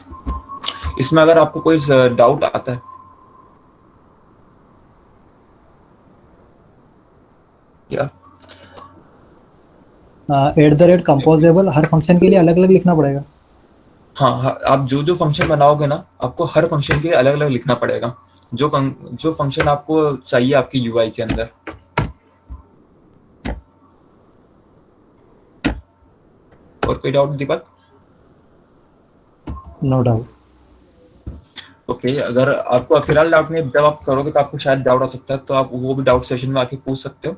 इसमें अगर आपको कोई डाउट आता है क्या? @composable हर फंक्शन के लिए अलग अलग लिखना पड़ेगा? हाँ, आप जो फंक्शन बनाओगे ना आपको हर फंक्शन के लिए अलग अलग लिखना पड़ेगा, जो फंक्शन आपको चाहिए आपकी यूआई के अंदर। और कोई doubt Deepak? No doubt. Okay, अगर आपको फिलहाल डाउट नहीं, जब आप करोगे तो आपको शायद डाउट आ सकता है, तो आप वो भी डाउट सेशन में आके पूछ सकते हो।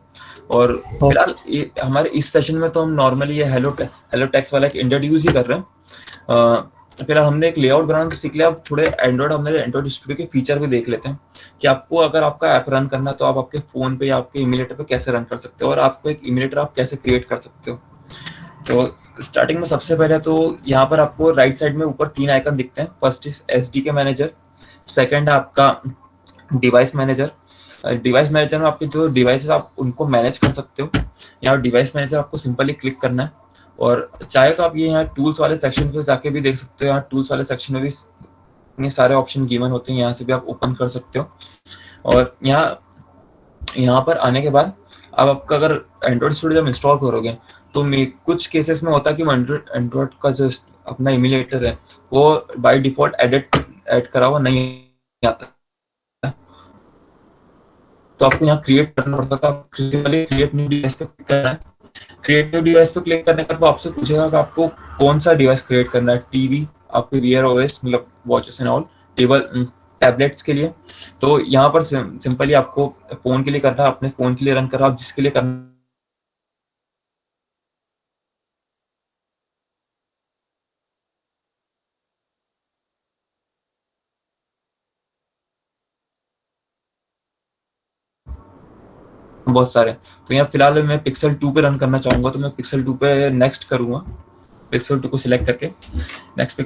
और फिलहाल हमारे इस सेशन में तो हम नॉर्मली ये हेलो टेक्स्ट वाला एक इंट्रोड्यूस ही कर रहे हैं। फिलहाल हमने एक लेआउट बनाना तो सीख लिया, अब थोड़े एंड्रॉइड स्टूडियो के फीचर भी देख लेते हैं कि आपको अगर आपका ऐप रन करना है तो आप आपके फोन पे या आपके इमुलेटर पे कैसे रन कर सकते हो, और आपको एक इमुलेटर आप कैसे क्रिएट कर सकते हो। तो स्टार्टिंग में सबसे पहले तो यहाँ पर आपको राइट साइड में ऊपर 3 आइकन दिखते हैं। First is SDK manager, second है आपका डिवाइस मैनेजर। डिवाइस मैनेजर में आपके जो डिवाइसेस आप उनको मैनेज कर सकते हो। यहाँ डिवाइस मैनेजर आपको सिंपली क्लिक करना है, और चाहे तो आप ये यहाँ टूल्स वाले सेक्शन पे जाके भी देख सकते हो। यहाँ टूल्स वाले सेक्शन में भी इतने सारे ऑप्शन गिवन होते हैं, यहाँ से भी आप ओपन कर सकते हो। और यहाँ पर आने के बाद अब आपका अगर एंड्रॉइड स्टूडियो जब इंस्टॉल करोगे तो कुछ केसेस में होता है कि एंड्रॉइड का जो अपना इमुलेटर है वो बाय डिफॉल्ट ऐड करा हुआ नहीं आता, तो आपको यहाँ क्रिएट करना पड़ता था। क्रिएट न्यू डिवाइस पे क्लिक करना है। क्रिएट न्यू डिवाइस पे क्लिक करने के बाद आपसे पूछेगा कि आपको कौन सा डिवाइस क्रिएट करना है, टीवी, आपके वीआर ओएस मतलब वॉचेस एंड ऑल, टैबलेट्स के लिए। तो यहाँ पर सिंपली आपको फोन के लिए करना है, अपने फोन के लिए रन करना, आप जिसके लिए करना बहुत सारे। तो यहाँ फिलहाल मैं पिक्सल 2 पे रन करना चाहूंगा, तो मैं पिक्सल 2 पे नेक्स्ट करूंगा, पिक्सल 2 को सिलेक्ट करके नेक्स्ट पे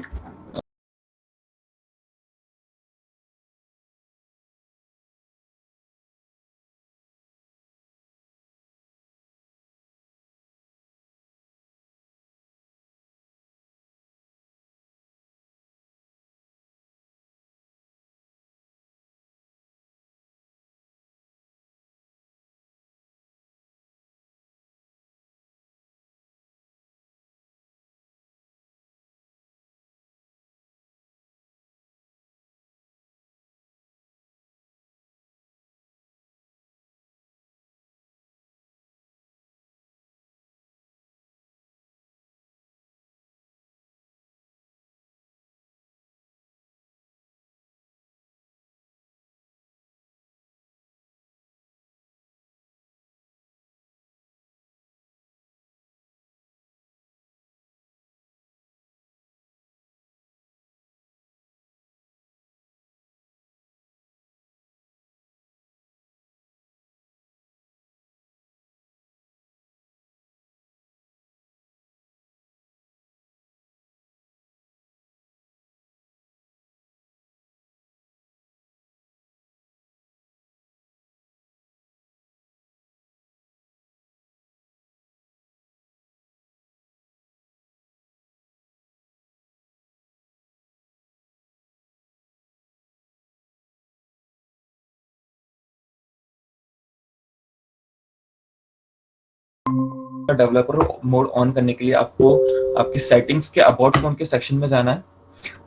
डेवलपर मोड ऑन करने के लिए आपको आपकी सेटिंग्स के अबाउट फोन के सेक्शन में जाना है।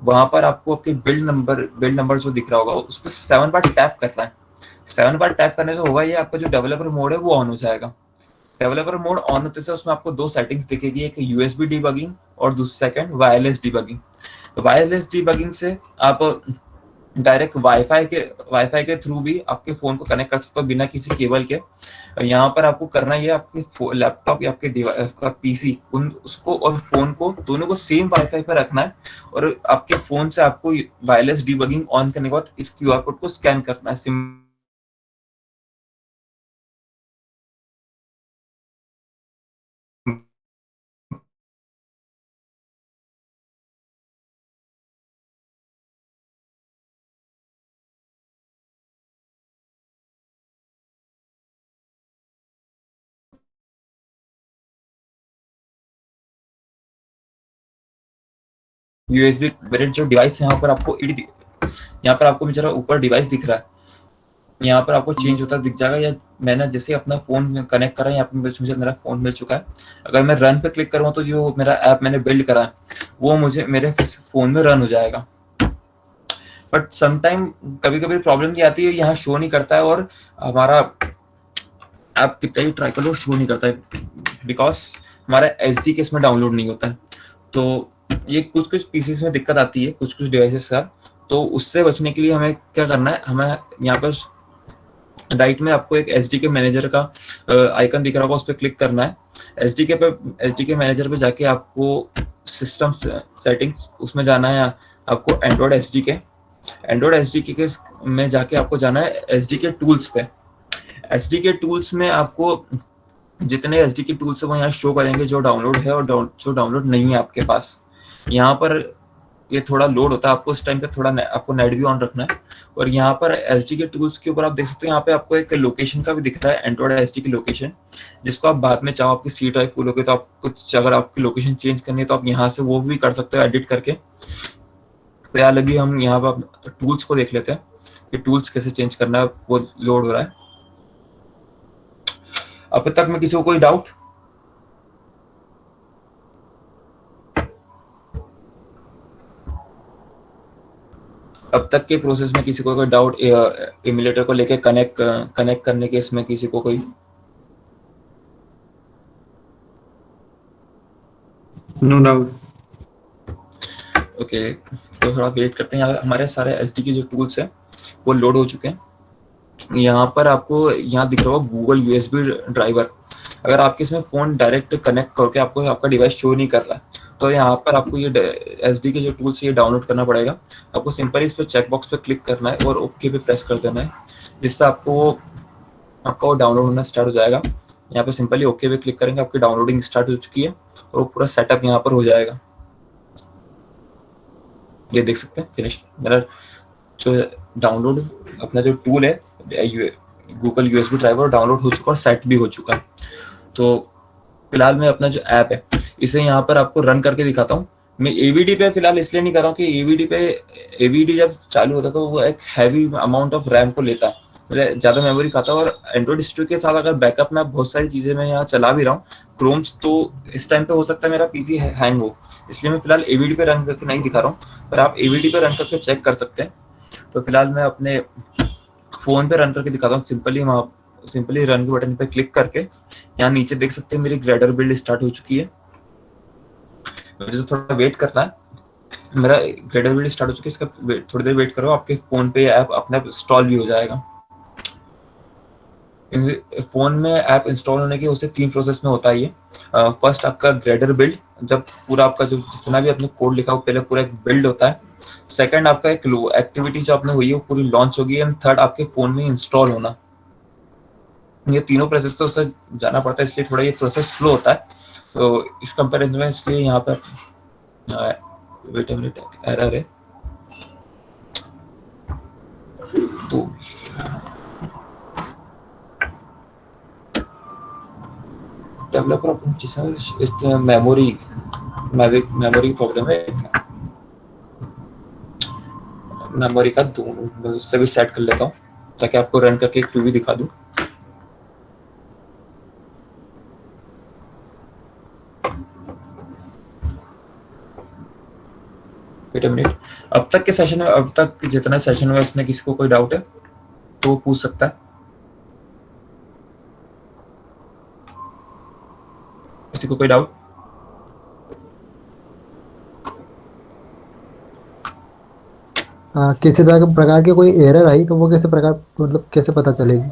वहां पर आपको आपके बिल्ड नंबर जो दिख रहा होगा उस पर 7 बार टैप करना है। 7 बार टैप करने से होगा ये आपका जो डेवलपर मोड है वो ऑन हो जाएगा। डेवलपर मोड ऑन होते से उसमें आपको दो सेटिंग्स दिखेगी, एक यूएसबी डीबगिंग और दूसरी second wireless debugging. Wireless debugging से आप डायरेक्ट वाईफाई के थ्रू भी आपके फोन को कनेक्ट कर सकते हो बिना किसी केबल के। यहाँ पर आपको करना ये आपके लैपटॉप या आपका पीसी उन उसको और फोन को दोनों को सेम वाईफाई पर रखना है और आपके फोन से आपको वायरलेस डीबगिंग ऑन करने के बाद इस क्यूआर कोड को स्कैन करना है। यूएसबी मेरे जो डिवाइस यहाँ पर आपको यहाँ पर आपको मेरा ऊपर डिवाइस दिख रहा है, यहाँ पर आपको चेंज होता दिख जाएगा। या मैंने जैसे अपना फोन कनेक्ट करा है, यहाँ पे मुझे मेरा फोन मिल चुका है। अगर मैं रन पे क्लिक करूँ तो जो मेरा ऐप मैंने बिल्ड करा है वो मुझे मेरे फोन में रन हो जाएगा। बट समटाइम कभी कभी प्रॉब्लम ये आती है, यहाँ शो नहीं करता है और हमारा ऐप कितना ही ट्राई कर लो शो नहीं करता है बिकॉज हमारा एसडी के इसमें डाउनलोड नहीं होता है। तो ये कुछ पीसीस में दिक्कत आती है कुछ डिवाइसेस का। तो उससे बचने के लिए हमें क्या करना है, हमें यहाँ पर राइट में आपको एक एसडीके मैनेजर का आइकन दिख रहा होगा, उस पर क्लिक करना है। एसडीके मैनेजर पे जाके आपको सिस्टम सेटिंग्स उसमें जाना है। आपको एंड्रॉइड एसडीके के में जाके आपको जाना है एसडीके टूल्स पे। एसडीके टूल्स में आपको जितने एसडीके टूल्स है वो यहाँ शो करेंगे जो डाउनलोड है और जो डाउनलोड नहीं है आपके पास। यहाँ पर ये थोड़ा लोड होता है, आपको इस टाइम पे थोड़ा आपको नेट भी ऑन रखना है। और यहाँ पर एसडीके टूल्स के ऊपर आप देख सकते हो, यहाँ पे आपको एक लोकेशन का भी दिख रहा है, एंड्रॉइड एसडीके लोकेशन, जिसको आप बाद में चाहो आपकी सी ड्राइव फुल हो गई तो आप कुछ अगर आपकी लोकेशन चेंज करनी है तो आप यहाँ से वो भी कर सकते हो एडिट करके। तो यार अभी हम यहाँ पर टूल्स को देख लेते हैं कि टूल्स कैसे चेंज करना है, वो लोड हो रहा है। अब तक में किसी को कोई डाउट? अब तक के प्रोसेस में किसी को कोई डाउट इम्यूलेटर को लेके कनेक्ट करने के इसमें किसी को कोई? No doubt. ओके, तो थोड़ा वेट करते हैं। हमारे सारे एसडी के जो टूल्स हैं वो लोड हो चुके हैं। यहाँ पर आपको यहाँ दिख रहा होगा गूगल यूएसबी ड्राइवर। अगर आपके इसमें फोन डायरेक्ट कनेक्ट करके आपको आपका डिवाइस शो नहीं कर रहा है तो यहाँ पर आपको ये एसडी के जो टूल्स ये डाउनलोड करना पड़ेगा। आपको सिंपली इस पर चेकबॉक्स पे क्लिक करना है और ओके पे प्रेस कर देना है, जिससे आपका वो डाउनलोड होना स्टार्ट हो जाएगा। यहाँ पे सिंपली ओके पे क्लिक करेंगे, आपकी डाउनलोडिंग स्टार्ट हो चुकी है और वो पूरा सेटअप यहाँ पर हो जाएगा। ये देख सकते हैं फिनिश मेरा जो डाउनलोड अपना जो टूल है गूगल यूएसबी ड्राइवर डाउनलोड हो चुका और सेट भी हो चुका। तो फिलहाल मैं अपना जो ऐप है इसे यहाँ पर आपको रन करके दिखाता हूँ। मैं एवीडी पे फिलहाल इसलिए नहीं कर रहा हूँ कि एवीडी जब चालू होता है तो वो एक हैवी अमाउंट ऑफ रैम को लेता है, मतलब ज्यादा मेमोरी खाता है। और एंड्रॉइड स्टूडियो के साथ अगर बैकअप में बहुत सारी चीजें मैं यहाँ चला भी रहा हूँ क्रोम्स, तो इस टाइम पे हो सकता है मेरा पीसी हैंग हो, इसलिए मैं फिलहाल एवीडी पे रन करके नहीं दिखा रहा हूँ, पर आप एवीडी पे रन करके चेक कर सकते हैं। तो फिलहाल मैं अपने फोन पे रन करके दिखाता हूँ। सिंपली रन के बटन पे क्लिक करके यहाँ नीचे देख सकते हैं मेरी ग्रेडर बिल्ड स्टार्ट हो चुकी है। मुझे थोड़ा वेट करना है, मेरा ग्रेडर बिल्ड स्टार्ट हो चुकी है, इसका थोड़ी देर वेट करो, आपके फोन पे ऐप अपने आप इंस्टॉल भी हो जाएगा। फोन में ऐप इंस्टॉल होने के उसे 3 प्रोसेस में होता है ये। फर्स्ट आपका ग्रेडर बिल्ड, जब पूरा आपका जो जितना भी आपने कोड लिखा हो पहले पूरा एक बिल्ड होता है। सेकंड आपका एक एक्टिविटी जो आपने हुई है वो पूरी लॉन्च होगी। एंड थर्ड आपके फोन में इंस्टॉल होना। ये तीनों प्रोसेस तो उससे जाना पड़ता है, इसलिए थोड़ा ये प्रोसेस स्लो होता है। तो इस कंपैरिजन में इसलिए यहाँ पर वेट अ मिनट एरर है। तो डेवलपर मेमोरी प्रॉब्लम है, मेमोरी का दोनों से भी सेट कर लेता हूँ ताकि आपको रन करके एक प्रीव्यू दिखा दूँ। वेट अ मिनट, अब तक के सेशन में, अब तक जितना सेशन हुआ इसमें किसी को कोई डाउट है तो वो पूछ सकता है। किसी को कोई डाउट? किसी प्रकार की कोई एरर आई तो वो कैसे प्रकार, मतलब कैसे पता चलेगी?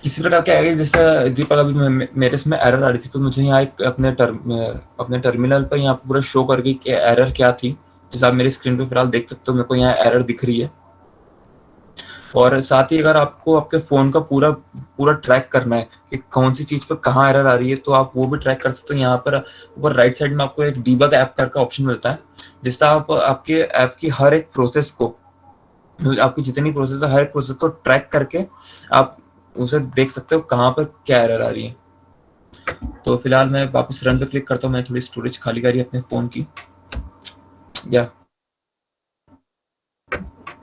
किसी प्रकार क्या है, जैसे दीपक अभी मेरे इसमें एरर आ रही थी तो मुझे यहाँ एक अपने टर्मिनल पर यहाँ पूरा शो कर गई कि एरर क्या थी। जैसे आप मेरी स्क्रीन पे फिलहाल देख सकते हो, मेरे को यहाँ एरर दिख रही है। और साथ ही अगर आपको आपके फोन का पूरा पूरा ट्रैक करना है कि कौन सी चीज पर कहाँ एरर आ रही है तो आप वो भी ट्रैक कर सकते हो। यहाँ पर ऊपर राइट साइड में आपको एक डीबग ऐप करके ऑप्शन मिलता है, जिससे आप आपके ऐप की हर एक प्रोसेस को, आपकी जितनी प्रोसेस है हर एक प्रोसेस को ट्रैक करके आप उसे देख सकते हो कहाँ पर क्या एरर आ रही है। तो फिलहाल मैं वापस रन पे क्लिक करता हूँ, मैं थोड़ी स्टोरेज खाली करी अपने फोन की। या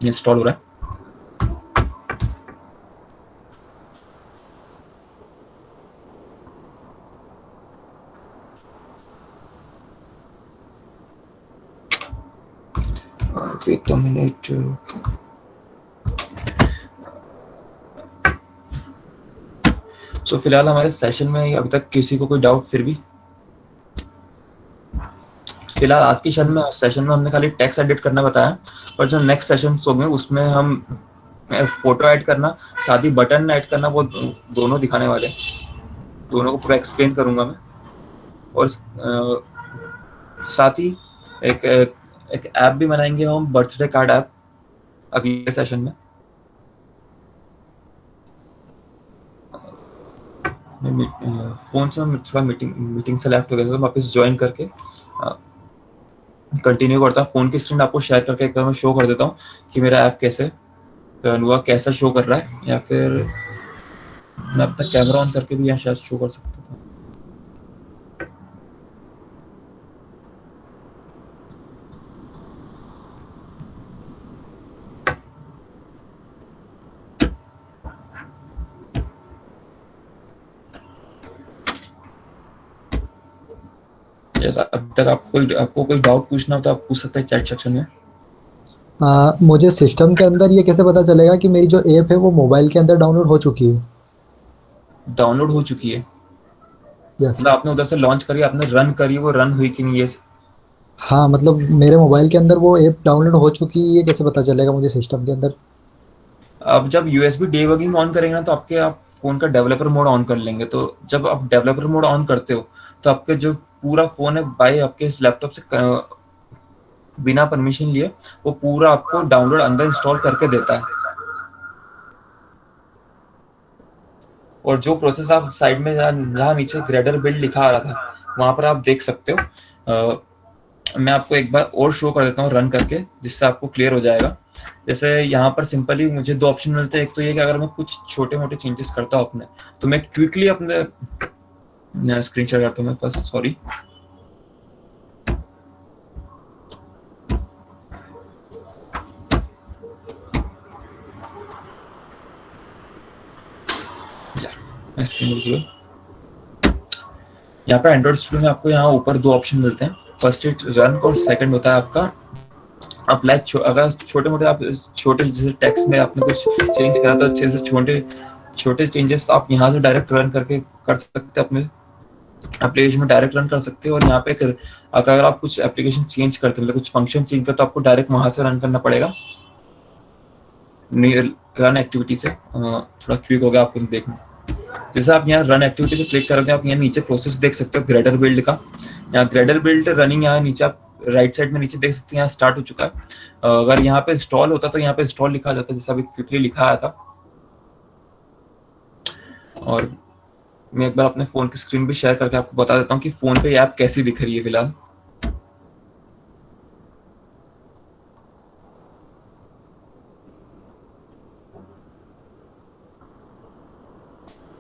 इंस्टॉल हो रहा है। wait a minute. सो फिलहाल हमारे सेशन में अभी तक किसी को कोई डाउट फिर भी? फिलहाल आज की सेशन में हमने खाली टेक्स्ट एडिट करना बताया, और जो नेक्स्ट सेशन होंगे उसमें हम फोटो ऐड करना, साथ ही बटन ऐड करना, वो दोनों दिखाने वाले हैं। दोनों को पूरा एक्सप्लेन करूंगा मैं। और साथ ही एक एक ऐप भी बनाएंगे हम, बर्थडे कार्ड ऐप, अगले सेशन में। फोन से थोड़ा मीटिंग से लेफ्ट हो गया था, तो वापस ज्वाइन करके कंटिन्यू करता हूँ। फोन की स्क्रीन आपको शेयर करके एक बार मैं शो कर देता हूँ कि मेरा ऐप कैसे रन हुआ, कैसा शो कर रहा है, या फिर मैं अपना कैमरा ऑन करके भी यहाँ शायद शो कर सकता हूँ। अब तक आपको कोई डाउट पूछना हो तो आप पूछ सकते हैं चैट सेक्शन में। मुझे सिस्टम के अंदर ये कैसे पता चलेगा कि मेरी जो ऐप है वो मोबाइल के अंदर डाउनलोड हो चुकी है? डाउनलोड हो चुकी है यस। मतलब आपने उधर से लॉन्च करी, आपने रन करी, वो रन हुई कि नहीं, ये हाँ, मतलब मेरे मोबाइल के अंदर वो ऐप डाउनलोड हो चुकी है, ये कैसे पता चलेगा मुझे सिस्टम के अंदर? अब जब यूएसबी डीबगिंग ऑन करेंगे ना तो आप फोन का डेवलपर मोड ऑन कर लेंगे। तो जब आप डेवलपर मोड ऑन करते हो तो आपके जो पूरा फोन है बाय आपके इस लैपटॉप से बिना परमिशन लिए वो पूरा आपको डाउनलोड अंदर इंस्टॉल करके देता है। और जो प्रोसेस आप साइड में जहाँ नीचे ग्रेडर बिल्ड लिखा आ रहा था वहां पर आप देख सकते हो। मैं आपको एक बार और शो कर देता हूँ रन करके, जिससे आपको क्लियर हो जाएगा। जैसे यहाँ पर सिंपली मुझे दो ऑप्शन मिलते हैं। एक तो ये कि अगर मैं कुछ छोटे मोटे चेंजेस करता हूँ अपने, तो मैं क्विकली अपने स्क्रीन शेयर करता हूँ मैं फर्स्ट, सॉरी। यहाँ पर एंड्रॉइड स्टूडियो में आपको यहाँ ऊपर दो ऑप्शन मिलते हैं, फर्स्ट इट रन और सेकंड होता है आपका अप्लाई। अगर छोटे मोटे आप छोटे जैसे टेक्स्ट में आपने कुछ चेंज करा तो अच्छे से छोटे छोटे चेंजेस आप यहाँ से डायरेक्ट रन करके कर सकते हैं, अपने एप्लीकेशन में डायरेक्ट रन कर सकते हो। और यहाँ पे अगर आप कुछ एप्लीकेशन चेंज करते हैं, मतलब कुछ फंक्शन चेंज करते तो आपको डायरेक्ट वहां से रन करना पड़ेगा रन एक्टिविटी से। थोड़ा क्विक हो गया आपको देखना। जैसे आप यहाँ रन एक्टिविटी पे क्लिक करोगे, आप यहाँ नीचे प्रोसेस देख सकते हो ग्रेडर बिल्ड का। यहाँ ग्रेडर बिल्ड रनिंग यहाँ नीचे आप राइट साइड में नीचे देख सकते हैं, यहाँ स्टार्ट हो चुका है। अगर यहाँ पे इंस्टॉल होता तो यहाँ पे इंस्टॉल लिखा जाता, जैसा अभी क्विकली लिखा आया था। और मैं एक बार अपने फोन की स्क्रीन भी शेयर करके आपको बता देता हूँ कि फोन पे ऐप कैसी दिख रही है।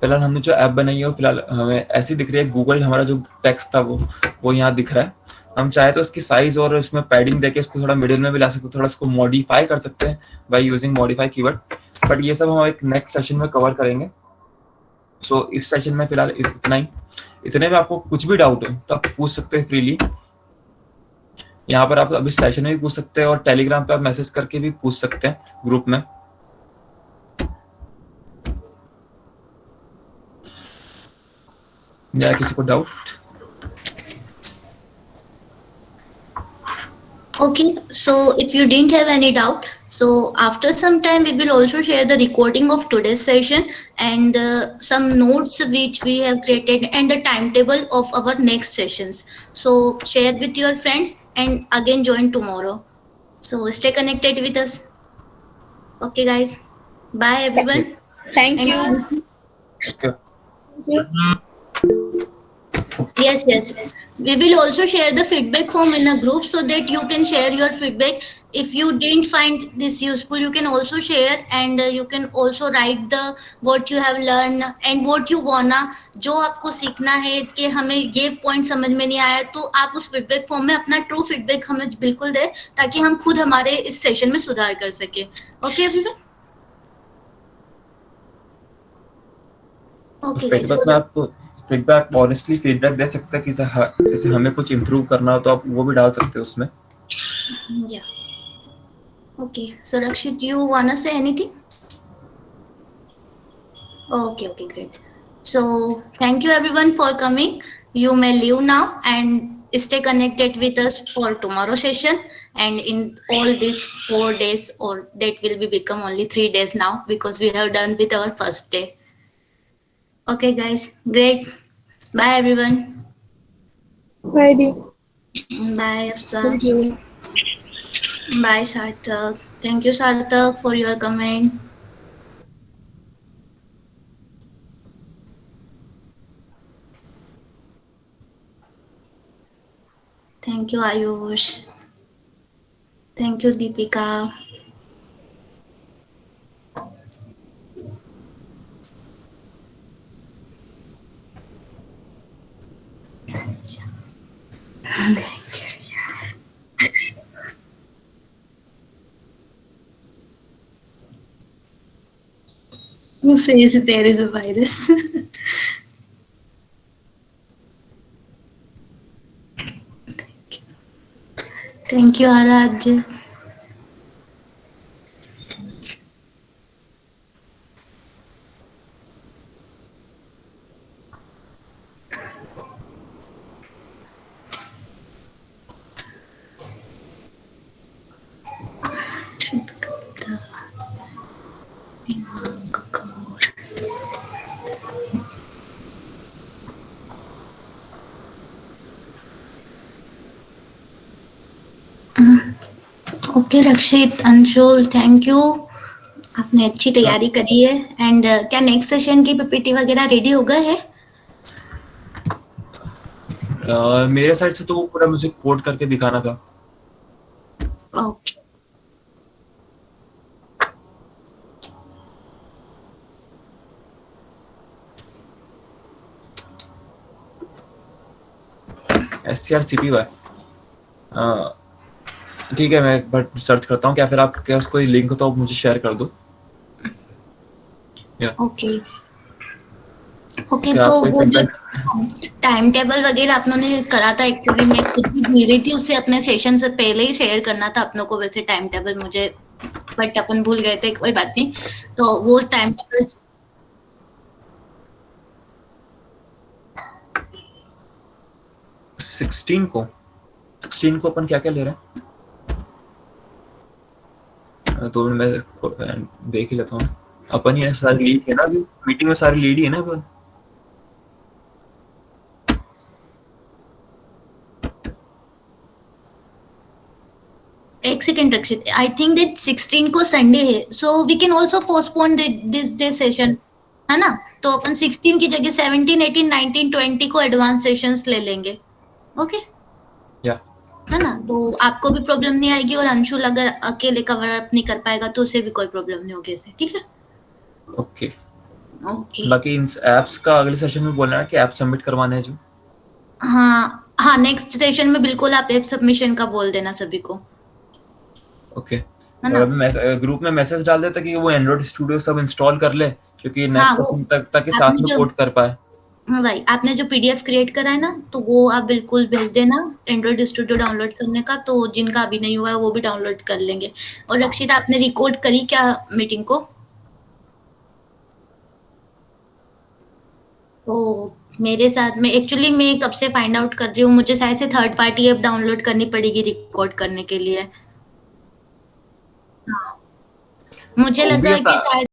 फिलहाल हमने जो ऐप बनाई है फिलहाल हमें ऐसी दिख रही है। गूगल हमारा जो टेक्स्ट था वो यहाँ दिख रहा है। हम चाहे तो इसकी साइज और इसमें पैडिंग देके इसको थोड़ा मिडिल में भी ला सकते हैं, थोड़ा इसको मॉडिफाई कर सकते हैं by using modify keyword. But ये सब हम एक नेक्स्ट सेशन में कवर करेंगे। सो इस सेशन में फिलहाल इतना ही। इतने में आपको कुछ भी डाउट हो तो आप पूछ सकते हैं फ्रीली। यहाँ पर आप अभी सेशन में भी पूछ सकते हैं और टेलीग्राम पे आप मैसेज करके भी पूछ सकते हैं ग्रुप में। या किसी को doubt? Okay, so if you didn't have any doubt, so after some time we will also share the recording of today's session and some notes which we have created and the timetable of our next sessions. So share with your friends and again join tomorrow. So stay connected with us. Okay, guys. Bye, everyone. Thank And you. Okay. yes, yes. We will also share the feedback form in a group so that you can share your feedback. If you didn't find this useful, you can also share and you can also write the what you have learned and what you wanna. जो आपको सीखना है कि हमें ये पॉइंट समझ में नहीं आया तो आप उस फीडबैक फॉर्म में अपना ट्रू फीडबैक हमें बिल्कुल दें ताकि हम खुद हमारे इस सेशन में सुधार कर सके। Okay everyone? Okay guys. Feedback में आप फीडबैक ऑनेस्टली फीडबैक दे सकते हैं कि जैसे हमें कुछ इम्प्रूव करना हो तो आप वो भी डाल सकते हो उसमें। Yeah. Okay. So Rakshit, you wanna say anything? Okay, great. So thank you everyone for coming. You may leave now and stay connected with us for tomorrow session and in all these 4 days, or that will be become only 3 days now because we have done with our first day. Okay guys, great. Bye everyone. Bye, Di. Bye Afsa. Thank you. Bye Sarthak. Thank you Sarthak for your comment. Thank you Ayush. Thank you Deepika. Who says there is a virus? Thank you, Aradhya. Okay Rakshit, Anshul, thank you, आपने अच्छी तैयारी करी है। एंड क्या नेक्स्ट सेशन की पीपीटी वगैरह रेडी हो गए है? मेरे साइड से तो वो पूरा मुझे कोड करके दिखाना था। ओके SCRCPY, ठीक है, मैं एक बार सर्च करता हूँ। क्या फिर आपके पास कोई लिंक हो तो मुझे शेयर कर दो। Okay okay. तो वो जो टाइम टेबल वगैरह आपने करा था, एक्चुअली मैं खुद भी भूल रही थी उससे अपने सेशन से पहले ही शेयर करना था अपनों को वैसे टाइम टेबल मुझे, बट अपन भूल गए थे, कोई बात नहीं। तो वो टाइम टेबल 16 को अपन क्या क्या ले रहे हैं? तो मैं देख ही लेता हूँ। अपन ये सारी लीड है ना, अभी मीटिंग में सारी लीड ही है ना अपन। एक second Rakshit, I think that 16 को संडे है, so we can also postpone this day session, है ना? तो अपन 16 की जगह 17, 18, 19, 20 को एडवांस सेशंस ले लेंगे। ओके या है ना? तो आपको भी प्रॉब्लम नहीं आएगी और अंशुल अगर अकेले कवर अप नहीं कर पाएगा तो उसे भी कोई प्रॉब्लम नहीं होगी इसे, ठीक है? ओके ओके बाकी इन एप्स का अगले सेशन में बोलना है कि ऐप सबमिट करवाने हैं जो। हाँ, नेक्स्ट सेशन में बिल्कुल आप ऐप सबमिशन का बोल देना सभी को। ओके है ना? ग्रुप में मैसेज डाल दे ताकि वो एंड्रॉइड स्टूडियो सब इंस्टॉल कर ले, क्योंकि नेक्स्ट वो सेशन तक ताकि साथ आपने में जो कोड कर पाए। हाँ भाई, आपने जो पीडीएफ क्रिएट करा है ना, तो वो आप बिल्कुल भेज देना एंड्रॉइड स्टूडियो डाउनलोड करने का, तो जिनका अभी नहीं हुआ है वो भी डाउनलोड कर लेंगे। और रक्षित, आपने रिकॉर्ड करी क्या मीटिंग को? तो मेरे साथ में एक्चुअली मैं कब से फाइंड आउट कर रही हूँ, मुझे शायद से थर्ड पार्टी ऐप डाउनलोड करनी पड़ेगी रिकॉर्ड करने के लिए। हाँ, मुझे लगा ऑब्वियस कि शायद